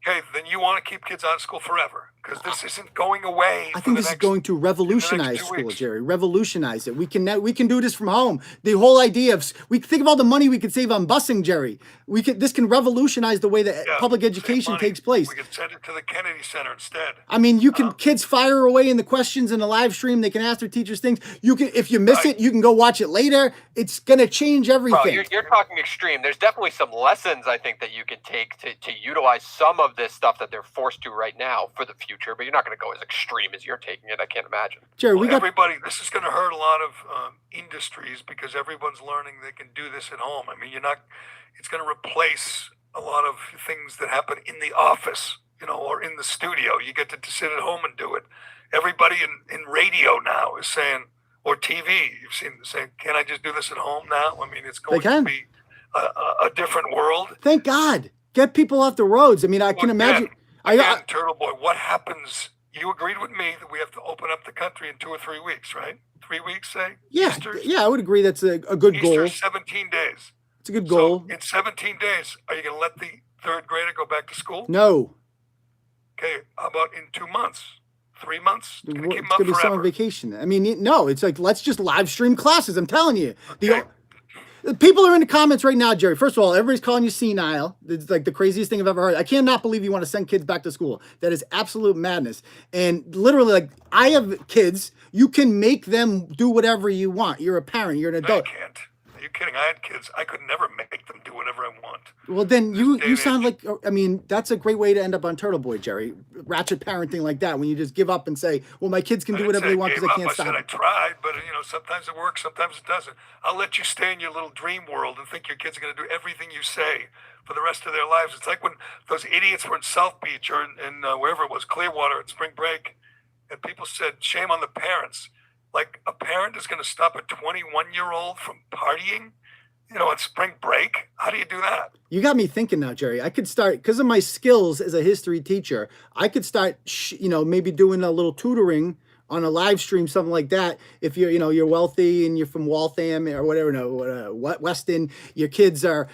Okay, then you want to keep kids out of school forever because this isn't going away. I for think the this is next- going to revolutionize 2 school, weeks. Jerry. Revolutionize it. We can do this from home. The whole idea of we think of all the money we could save on busing, Jerry. This can revolutionize the way that Yeah, public save education money. takes place. We could send it to the Kennedy Center instead. I mean, you can kids fire away in the questions in the live stream. They can ask their teachers things. You can, if you miss Right. it, you can go watch it later. It's gonna change everything. Well, you're talking extreme. There's definitely some lessons I think that you can take to utilize some of this stuff that they're forced to right now for the future, but you're not going to go as extreme as you're taking it. I can't imagine. Jerry, we Well, got everybody. This is going to hurt a lot of industries because everyone's learning they can do this at home. I mean, you're not. It's going to replace a lot of things that happen in the office, or in the studio. You get to sit at home and do it. Everybody in radio now is saying, or TV, you've seen saying, "Can I just do this at home now?" I mean, it's going to can. be a different world. thank God. Get people off the roads. I mean, I can Well, imagine. Again, Turtle Boy, what happens? You agreed with me that we have to open up the country in 2 or 3 weeks, right? 3 weeks, say? Yeah, Easter's? yeah, I would agree. That's a good goal. Easter's 17 days. It's a good goal. So in 17 days, are you going to let the third grader go back to school? No, Okay, how about in 2 months? 3 months? It's going to keep it's them up gonna be summer forever. vacation. I mean, no, it's like let's just live stream classes. I'm telling you. Okay. The people are in the comments right now, Jerry. First of all, everybody's calling you senile. It's like the craziest thing I've ever heard. I cannot believe you want to send kids back to school. That is absolute madness. And literally, like, I have kids. You can make them do whatever you want. You're a parent. You're an No, you adult. can't. You kidding. I had kids. I could never make them do whatever I want. Well, then This you day you and sound age. like, I mean, that's a great way to end up on Turtle Boy, Jerry. Ratchet parenting like that, when you just give up and say, well, my kids can I do didn't whatever say they I want gave because I up. can't I said stop I it. tried, but sometimes it works, sometimes it doesn't. I'll let you stay in your little dream world and think your kids are going to do everything you say for the rest of their lives. It's like when those idiots were in South Beach or in wherever it was, Clearwater at spring break, and people said, shame on the parents. Like a parent is going to stop a 21-year-old from partying, on spring break. How do you do that? You got me thinking now, Jerry. I could start, because of my skills as a history teacher, I could start, maybe doing a little tutoring on a live stream, something like that. If you're wealthy and you're from Waltham or whatever, Weston, your kids are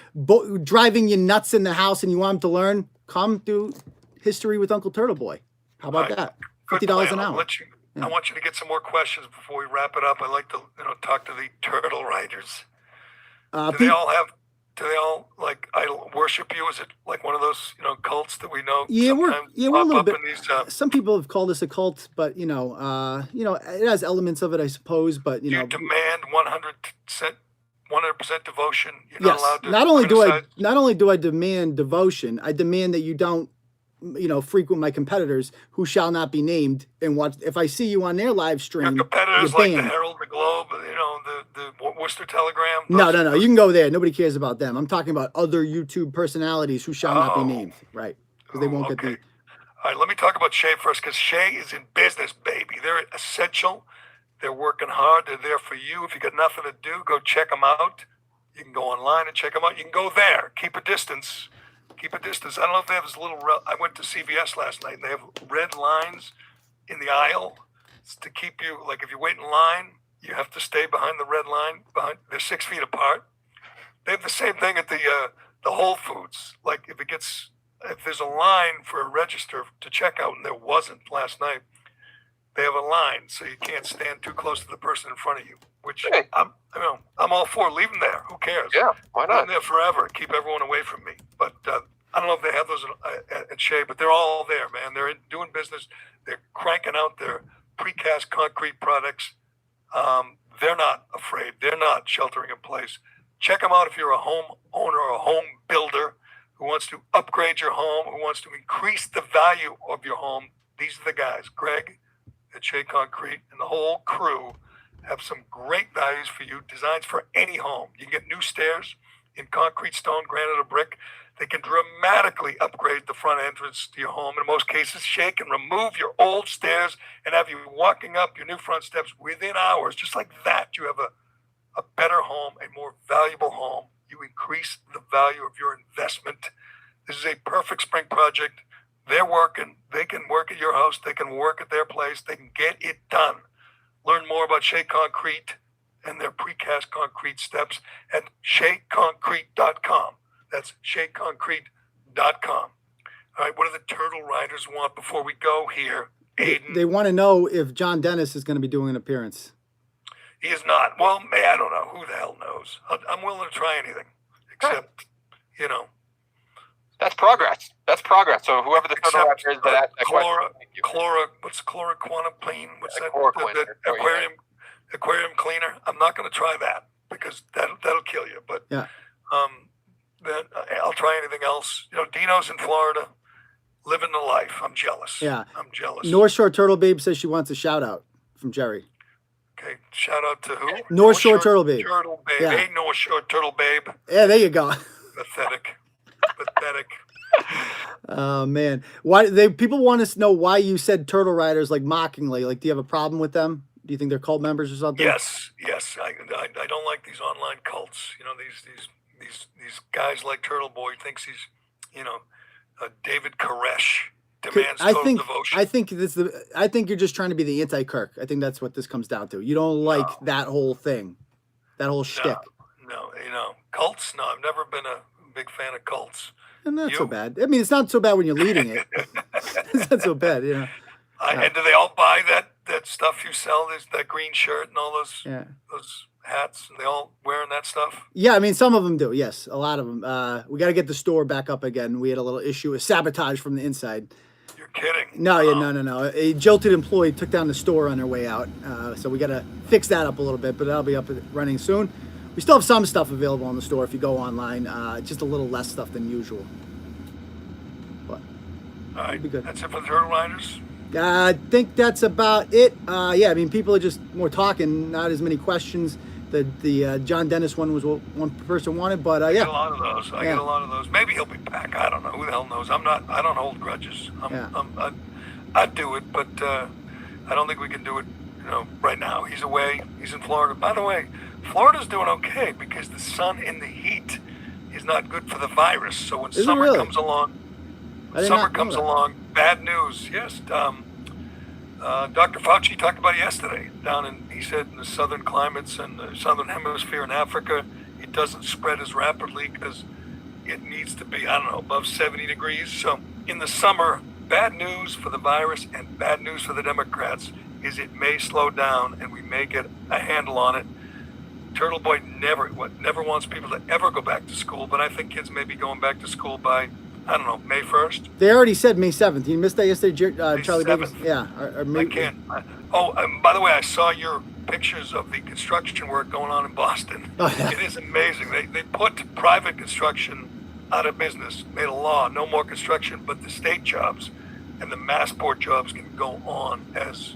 driving you nuts in the house and you want them to learn, come do history with Uncle Turtle Boy. How about Right. that? Good $50 plan. an I'll hour. let you. Yeah. I want you to get some more questions before we wrap it up. I like to, talk to the turtle riders. Do they all like idol worship you? Is it like one of those cults that we know Yeah, we're sometimes a pop little up bit. in these? Some people have called us a cult, but it has elements of it, I suppose. But You demand 100% devotion. You're not yes. allowed to Not only do I demand devotion, I demand that you don't, frequent my competitors who shall not be named and watch. If I see you on their live Your stream, competitors you're like the banned. Herald, the Globe, the Worcester Telegram. No. You can go there. Nobody cares about them. I'm talking about other YouTube personalities who shall not be named, right? Because they won't get the. All right, let me talk about Shea first, because Shea is in business, baby. They're essential. They're working hard. They're there for you. If you got nothing to do, go check them out. You can go online and check them out. You can go there. Keep a distance. Keep a distance. I don't know if they have this little. I went to CVS last night, and they have red lines in the aisle. It's to keep you, like if you wait in line, you have to stay behind the red line. They're 6 feet apart. They have the same thing at the Whole Foods. Like if there's a line for a register to check out, and there wasn't last night, they have a line so you can't stand too close to the person in front of you. Which Hey. I'm all for. Leave them there. Who cares? Yeah, why Leave them not? there forever. Keep everyone away from me. But I don't know if they have those at Shea, but they're all there, man. They're doing business. They're cranking out their precast concrete products. They're not afraid. They're not sheltering in place. Check them out if you're a home owner or a home builder who wants to upgrade your home, who wants to increase the value of your home. These are the guys. Greg at Shea Concrete and the whole crew have some great values for you, designs for any home. You can get new stairs in concrete, stone, granite, or brick. They can dramatically upgrade the front entrance to your home. In most cases, Shea can remove your old stairs and have you walking up your new front steps within hours. Just like that, you have a better home, a more valuable home. You increase the value of your investment. This is a perfect spring project. They're working. They can work at your house. They can work at their place. They can get it done. Learn more about Shea Concrete and their precast concrete steps at SheaConcrete.com. That's SheaConcrete.com. All right, what do the Turtle Riders want before we go here, Aiden? They want to know if John Dennis is going to be doing an appearance. He is not. Well, I don't know. Who the hell knows? I'm willing to try anything, except, That's progress. That's progress. So whoever the turtle except rider is that asked that question, what's chloroquine? What's that? Chlor The cleaner. aquarium cleaner. I'm not going to try that because that'll kill you. But Yeah. then I'll try anything else. Dino's in Florida, living the life. I'm jealous. Yeah. I'm jealous. North Shore Turtle Babe says she wants a shout out from Jerry. Okay, shout out to who? North Shore Turtle Babe. Turtle Babe. Yeah. Hey, North Shore Turtle Babe. Yeah, there you go. Pathetic. Pathetic. Oh man, people want to know why you said Turtle Riders like mockingly. Like, do you have a problem with them? Do you think they're cult members or something? Yes. I don't like these online cults. These guys like Turtle Boy thinks he's, David Koresh demands total devotion. I think you're just trying to be the anti-Kirk. I think that's what this comes down to. You don't like that whole thing, that whole shtick. No, cults. No, I've never been a big fan of cults. And not so bad. I mean, it's not so bad when you're leading it. It's not so bad, And do they all buy that stuff you sell? That green shirt and all those hats, and they all wearing that stuff? Yeah, I mean, some of them do. Yes, a lot of them. We got to get the store back up again. We had a little issue with sabotage from the inside. You're kidding? No. A jilted employee took down the store on their way out, so we got to fix that up a little bit. But that'll be up and running soon. We still have some stuff available in the store if you go online. Just a little less stuff than usual. But All right, be good. that's it for the Turtle Riders. I think that's about it. Yeah, I mean, people are just more talking, not as many questions. The John Dennis one was what one person wanted, but I yeah. get a lot of those. I get a lot of those. Maybe he'll be back. I don't know. Who the hell knows? I don't hold grudges. I'd do it, but I don't think we can do it. Right now he's away. He's in Florida. By the way, Florida's doing okay because the sun and the heat is not good for the virus. So when summer comes along, bad news. Yes, Dr. Fauci talked about it yesterday. He said in the southern climates and the southern hemisphere in Africa, it doesn't spread as rapidly because it needs to be, above 70 degrees. So in the summer, bad news for the virus and bad news for the Democrats is it may slow down and we may get a handle on it. Turtle Boy never wants people to ever go back to school, but I think kids may be going back to school by, May 1st. They already said May 7th. You missed that yesterday, Charlie 7th. Davis? Yeah. I can't. By the way, I saw your pictures of the construction work going on in Boston. Oh, yeah. It is amazing. They put private construction out of business, made a law, no more construction, but the state jobs and the Massport jobs can go on as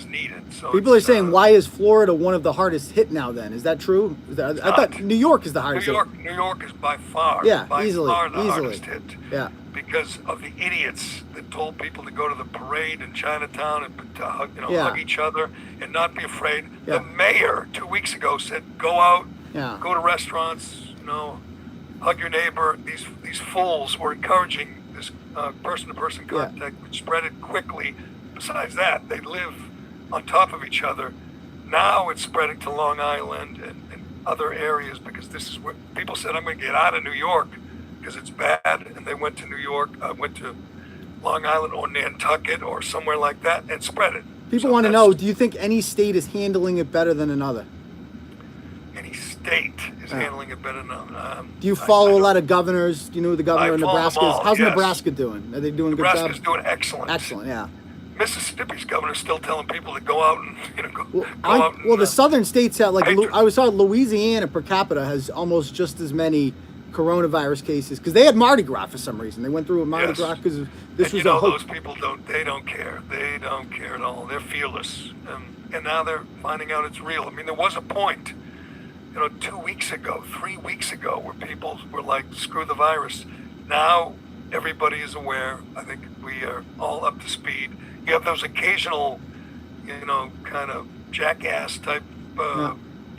needed. So people are saying, why is Florida one of the hardest hit now then? Is that true? I thought New York is the hardest hit. New York is by far, easily. hardest hit. Yeah. Because of the idiots that told people to go to the parade in Chinatown and to hug each other and not be afraid. Yeah. The mayor 2 weeks ago said, go out, go to restaurants, hug your neighbor. These fools were encouraging this person-to-person contact, which spread it quickly. Besides that, they live on top of each other. Now it's spreading to Long Island and other areas because this is where people said, I'm going to get out of New York because it's bad. And they went to New York, went to Long Island or Nantucket or somewhere like that and spread it. People want to know, do you think any state is handling it better than another? Any state is handling it better than another. Do you follow a lot of governors? Do you know who the governor of Nebraska is? How's Nebraska doing? Are they doing a good job? Nebraska's doing excellent. Excellent, yeah. Mississippi's governor's still telling people to go out and go out. The southern states have I saw Louisiana per capita has almost just as many coronavirus cases because they had Mardi Gras for some reason. They went through a Mardi Gras because this was a hoax. Those people don't care. They don't care at all. They're fearless, and now they're finding out it's real. I mean, there was a point, 2 weeks ago, 3 weeks ago, where people were like, "Screw the virus." Now everybody is aware. I think we are all up to speed. You have those occasional, kind of jackass type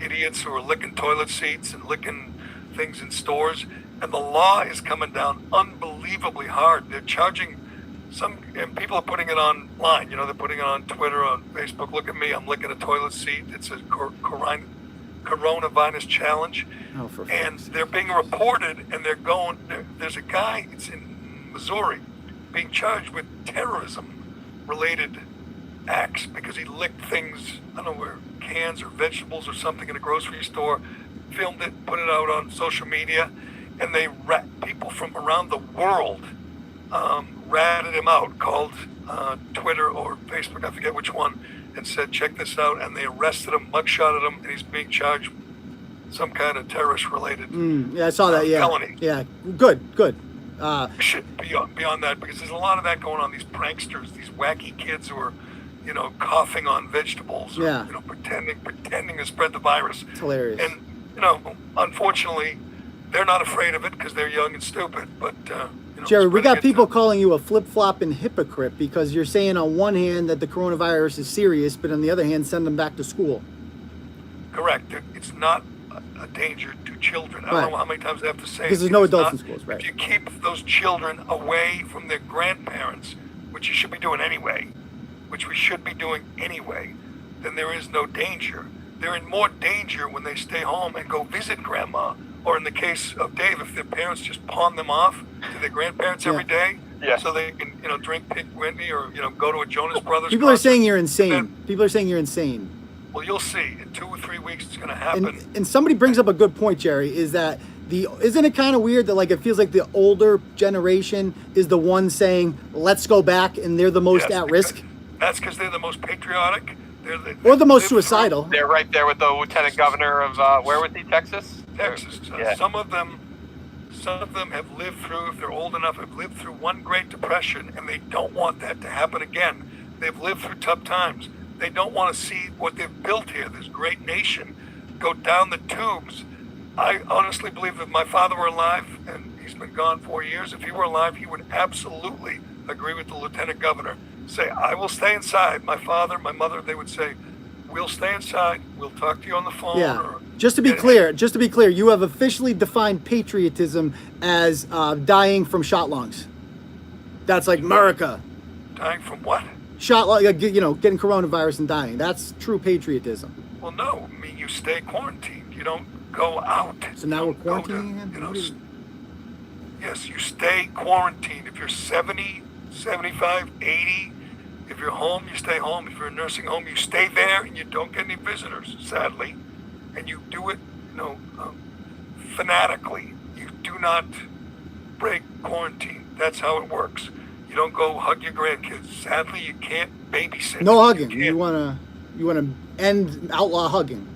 idiots who are licking toilet seats and licking things in stores, and the law is coming down unbelievably hard. They're charging and people are putting it online. They're putting it on Twitter, on Facebook. Look at me, I'm licking a toilet seat. It's a coronavirus challenge, and they're being reported. And they're going. There's a guy. It's in Missouri, being charged with terrorism-related acts because he licked things. I don't know where, cans or vegetables or something in a grocery store. Filmed it, put it out on social media, and people from around the world ratted him out, called Twitter or Facebook, I forget which one, and said, check this out, and they arrested him, mugshotted him, and he's being charged with some kind of terrorist-related I saw that, felony. Yeah, good. Should be beyond that, because there's a lot of that going on, these pranksters, these wacky kids who are coughing on vegetables or pretending to spread the virus. It's hilarious. And unfortunately, they're not afraid of it because they're young and stupid. But Jerry, we got people calling you a flip-flopping hypocrite because you're saying on one hand that the coronavirus is serious, but on the other hand, send them back to school. Correct. It's not a danger to children. I don't know how many times I have to say it. Because there's no adults in schools, right? If you keep those children away from their grandparents, which you should be doing anyway, then there is no danger. They're in more danger when they stay home and go visit grandma. Or in the case of Dave, if their parents just pawn them off to their grandparents every day, so they can, drink Pink Whitney or, go to a Jonas Brothers People concert. are saying you're insane. People are saying you're insane. Well, you'll see. In 2 or 3 weeks, it's going to happen. And somebody brings up a good point, Jerry, is that isn't it kind of weird that it feels like the older generation is the one saying, let's go back, and they're the most at risk? That's because they're the most patriotic. Or the most live through suicidal. They're right there with the lieutenant governor of where was he? Texas. Texas. Yeah. Some of them have lived through, if they're old enough, have lived through one Great Depression, and they don't want that to happen again. They've lived through tough times. They don't want to see what they've built here, this great nation, go down the tubes. I honestly believe that if my father were alive, and he's been gone 4 years, if he were alive, he would absolutely agree with the lieutenant governor. Say, I will stay inside. My father, my mother, they would say, we'll stay inside. We'll talk to you on the phone. Yeah. Or, Just to be clear, you have officially defined patriotism as dying from shot lungs. That's like America. dying from what? Shot lung, getting coronavirus and dying. That's true patriotism. Well, no. I mean, you stay quarantined. You don't go out. So now You we're don't go to, quarantining again? Yes, you stay quarantined. If you're 70, 75, 80, if you're home, you stay home. If you're in a nursing home, you stay there and you don't get any visitors, sadly. And you do it, fanatically. You do not break quarantine. That's how it works. You don't go hug your grandkids. Sadly, you can't babysit. No hugging. You You wanna end outlaw hugging.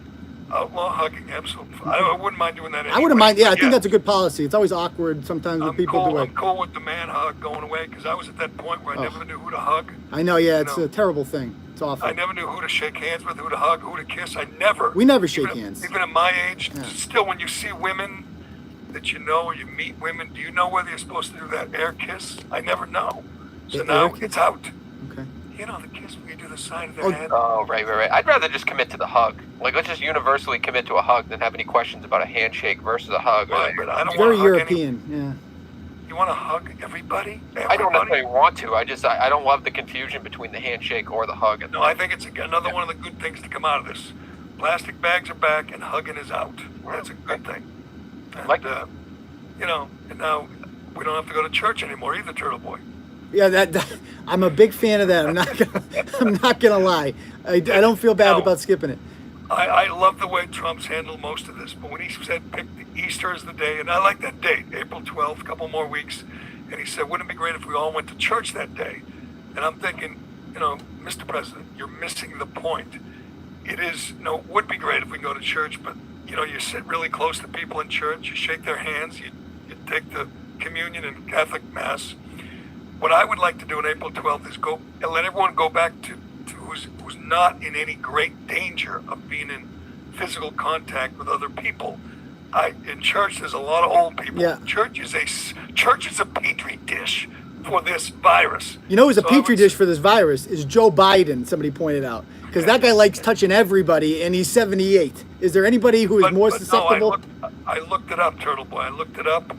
outlaw hugging, absolutely. I wouldn't mind doing that anyway. I wouldn't mind. Yeah, I But think that's a good policy. It's always awkward sometimes when people do it. I'm cool with the man hug going away because I was at that point where I never knew who to hug. I know. Yeah, it's know. a terrible thing. It's awful. I never knew who to shake hands with, who to hug, who to kiss. I never. We never shake even, hands. Even at my age, Yeah. still, when you see women that you know or you meet women, do you know whether you're supposed to do that air kiss? I never know. So The now air kiss? it's out. Okay. You know, the kiss where you do the side of their Oh, head. Oh, right. I'd rather just commit to the hug. Like, let's just universally commit to a hug than have any questions about a handshake versus a hug. Right, but I don't Very want to hug European. You want to hug everybody? I don't necessarily want to. I don't love the confusion between the handshake or the hug. No, I think it's another one of the good things to come out of this. Plastic bags are back and hugging is out. That's a good thing. And, and now we don't have to go to church anymore either, Turtle Boy. Yeah. That I'm a big fan of that. I'm not gonna lie. I don't feel bad No. about skipping it. I love the way Trump's handled most of this, but when he said pick Easter as the day, and I like that date, April 12th, a couple more weeks, and he said, wouldn't it be great if we all went to church that day? And I'm thinking, Mr. President, you're missing the point. It would be great if we go to church, but, you sit really close to people in church, you shake their hands, you take the communion and Catholic Mass. What I would like to do on April 12th is go and let everyone go back to who's not in any great danger of being in physical contact with other people. In church, there's a lot of old people. Yeah. Church is a petri dish for this virus. Who's a So I petri would dish for this virus is Joe Biden. Somebody pointed out because that guy likes touching everybody, and he's 78. Is there anybody who is more susceptible? No, I looked it up, Turtle Boy. I looked it up.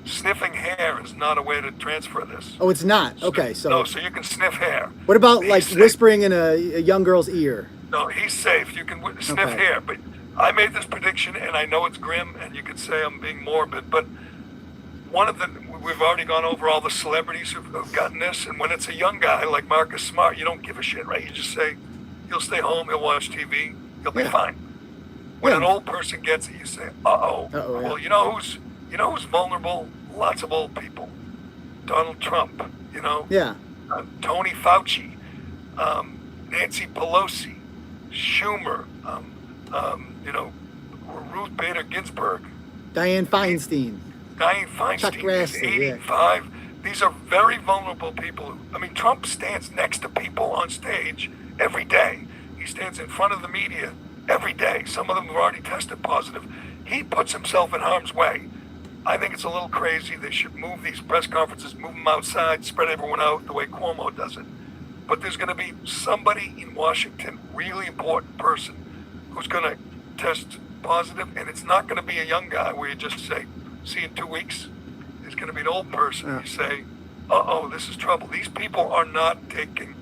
Sniffing hair is not a way to transfer this. Oh, it's not. Okay, so No, so you can sniff hair. what about He's like safe. whispering in a young girl's ear? No, he's safe. You can sniff Okay. hair. But I made this prediction, and I know it's grim, and you could say I'm being morbid, but we've already gone over all the celebrities who've gotten this, and when it's a young guy like Marcus Smart, you don't give a shit, right? You just say, he'll stay home, he'll watch TV, he'll be Yeah. fine. When Yeah. an old person gets it, you say, uh-oh. Uh-oh, yeah. Well, you know who's vulnerable? Lots of old people. Donald Trump, Yeah. Tony Fauci, Nancy Pelosi, Schumer, Ruth Bader Ginsburg, Dianne Feinstein. Dianne Chuck Feinstein is Grassley, yeah. 85. These are very vulnerable people. Trump stands next to people on stage every day. He stands in front of the media every day. Some of them have already tested positive. He puts himself in harm's way. I think it's a little crazy. They should move these press conferences, move them outside, spread everyone out the way Cuomo does it. But there's going to be somebody in Washington, really important person, who's going to test positive, and it's not going to be a young guy where you just say, see you in 2 weeks. It's going to be an old person. Yeah. You say, uh-oh, this is trouble. These people are not taking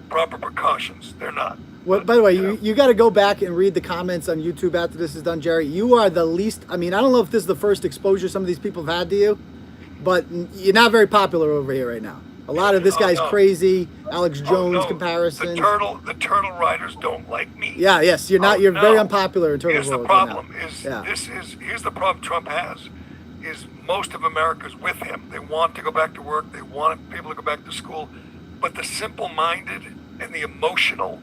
proper precautions. They're not. Well, by the way, you got to go back and read the comments on YouTube after this is done, Gerry. You are the least. I don't know if this is the first exposure some of these people have had to you, but you're not very popular over here right now. A lot of this guy's no. crazy, Alex Jones No, comparisons. The turtle riders don't like me. Yeah, yes, you're not. Oh, You're very no. unpopular in Turtle Here's the World right problem: now. here's the problem Trump has. Is most of America's with him. They want to go back to work. They want people to go back to school, but the simple-minded and the emotional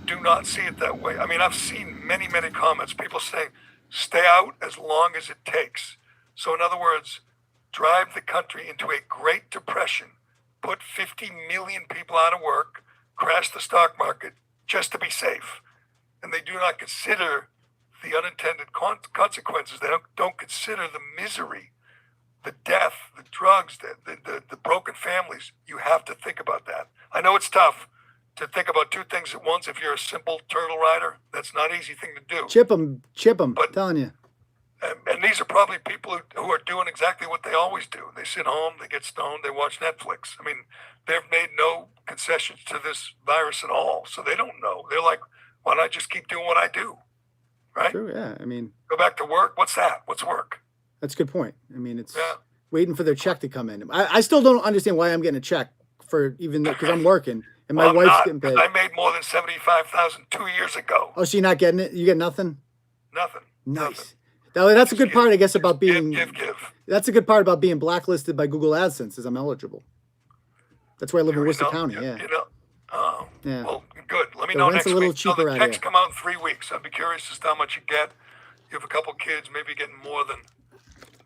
do not see it that way. I mean, I've seen many, many comments. People saying, stay out as long as it takes. So in other words, drive the country into a Great Depression, put 50 million people out of work, crash the stock market just to be safe. And they do not consider the unintended consequences. They don't consider the misery, the death, the drugs, the broken families. You have to think about that. I know it's tough to think about two things at once if you're a simple turtle rider. That's not an easy thing to do. Chip them, But- telling you. And these are probably people who are doing exactly what they always do. They sit home, they get stoned, they watch Netflix. I mean, they've made no concessions to this virus at all, so they don't know. They're like, why don't I just keep doing what I do? Right? True, yeah. I mean, Go back to work. What's that? What's work? that's a good point. I mean, it's Yeah. waiting for their check to come in. I still don't understand why I'm getting a check for even though, because I'm working and my Well, I'm wife's not, getting 'cause paid. I made more than 75,000 2 years ago. Oh, so you're not getting it? You get nothing? Nothing. Nice. Nothing. Now, that's a good part, I guess, about Give, being. give. That's a good part about being blacklisted by Google AdSense is I'm eligible. That's why I live in Worcester County. Yeah. You know. Yeah. Well, good. Let me The know rent's next a little week. So cheaper the out checks here. come out in 3 weeks. I'd be curious as to how much you get. You have a couple kids, maybe getting more than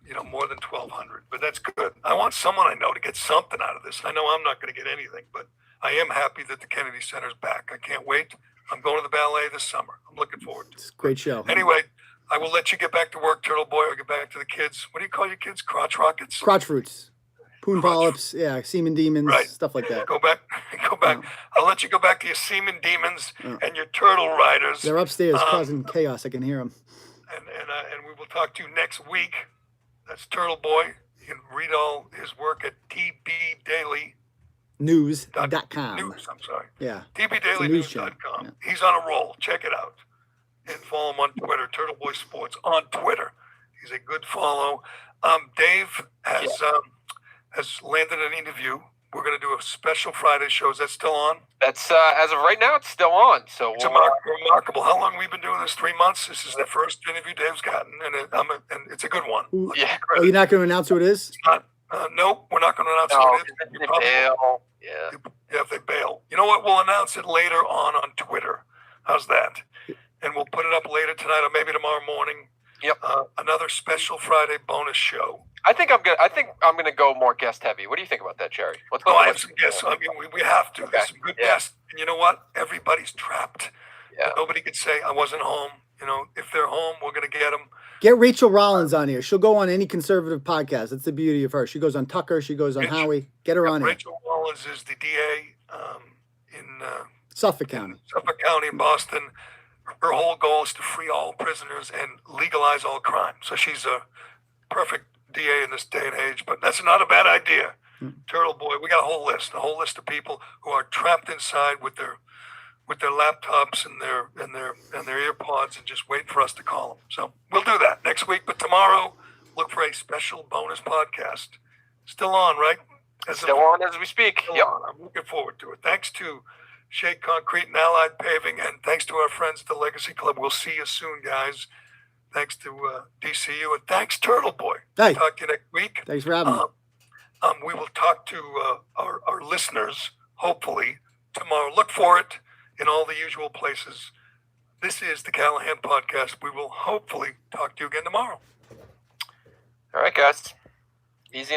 1,200. But that's good. I want someone I know to get something out of this. I know I'm not going to get anything, but I am happy that the Kennedy Center's back. I can't wait. I'm going to the ballet this summer. I'm looking forward to it. It's a great show. Anyway, I will let you get back to work, Turtle Boy, or get back to the kids. What do you call your kids? Crotch rockets? Crotch fruits, poon Crotch- polyps, yeah, semen demons, Right. stuff like that. Go back. Go back. I'll let you go back to your semen demons Oh. and your turtle riders. They're upstairs Um, causing chaos. I can hear them. And we will talk to you next week. That's Turtle Boy. You can read all his work at News.com. News. I'm sorry. Yeah. tbdailynews.com. Yeah. He's on a roll. Check it out. And follow him on Twitter, Turtle Boy Sports on Twitter. He's a good follow. Dave has landed an interview. We're going to do a special Friday show. Is that still on? That's as of right now, it's still on. So It's we'll, remarkable. How long have we been doing this? 3 months? This is the first interview Dave's gotten, and it's a good one. Ooh, yeah. oh, you're not going to announce who it is? It's not, nope, we're not going to announce No, who it is. You they probably- bail. Yeah. Yeah, if they bail. You know what? We'll announce it later on Twitter. How's that? And we'll put it up later tonight or maybe tomorrow morning. Yep. Another special Friday bonus show. I think I'm gonna go more guest heavy. What do you think about that, Jerry? Let's No, go. I have some guests. I mean, we have to. Okay. There's some good Yeah. guests. And you know what? Everybody's trapped. Yeah. Nobody could say, I wasn't home. You know, if they're home, we're going to get them. Get Rachel Rollins on here. She'll go on any conservative podcast. That's the beauty of her. She goes on Tucker. She goes on Rachel- Howie. Get her on here. Rachel Rollins is the DA in Suffolk County. Suffolk County in Boston. Her whole goal is to free all prisoners and legalize all crime. So she's a perfect DA in this day and age, but that's not a bad idea. Turtle Boy, we got a whole list of people who are trapped inside with their laptops and their earpods and just waiting for us to call them. So we'll do that next week, but tomorrow look for a special bonus podcast. Still on, right? Still on as we speak. Still Yep. on. I'm looking forward to it. Thanks to Shea Concrete and Allied Paving, and thanks to our friends at the Legacy Club. We'll see you soon, guys. Thanks to DCU, and thanks, Turtle Boy. Hey. Talk to you next week. Thanks for having me. We will talk to our listeners, hopefully, tomorrow. Look for it in all the usual places. This is the Callahan Podcast. We will hopefully talk to you again tomorrow. All right, guys.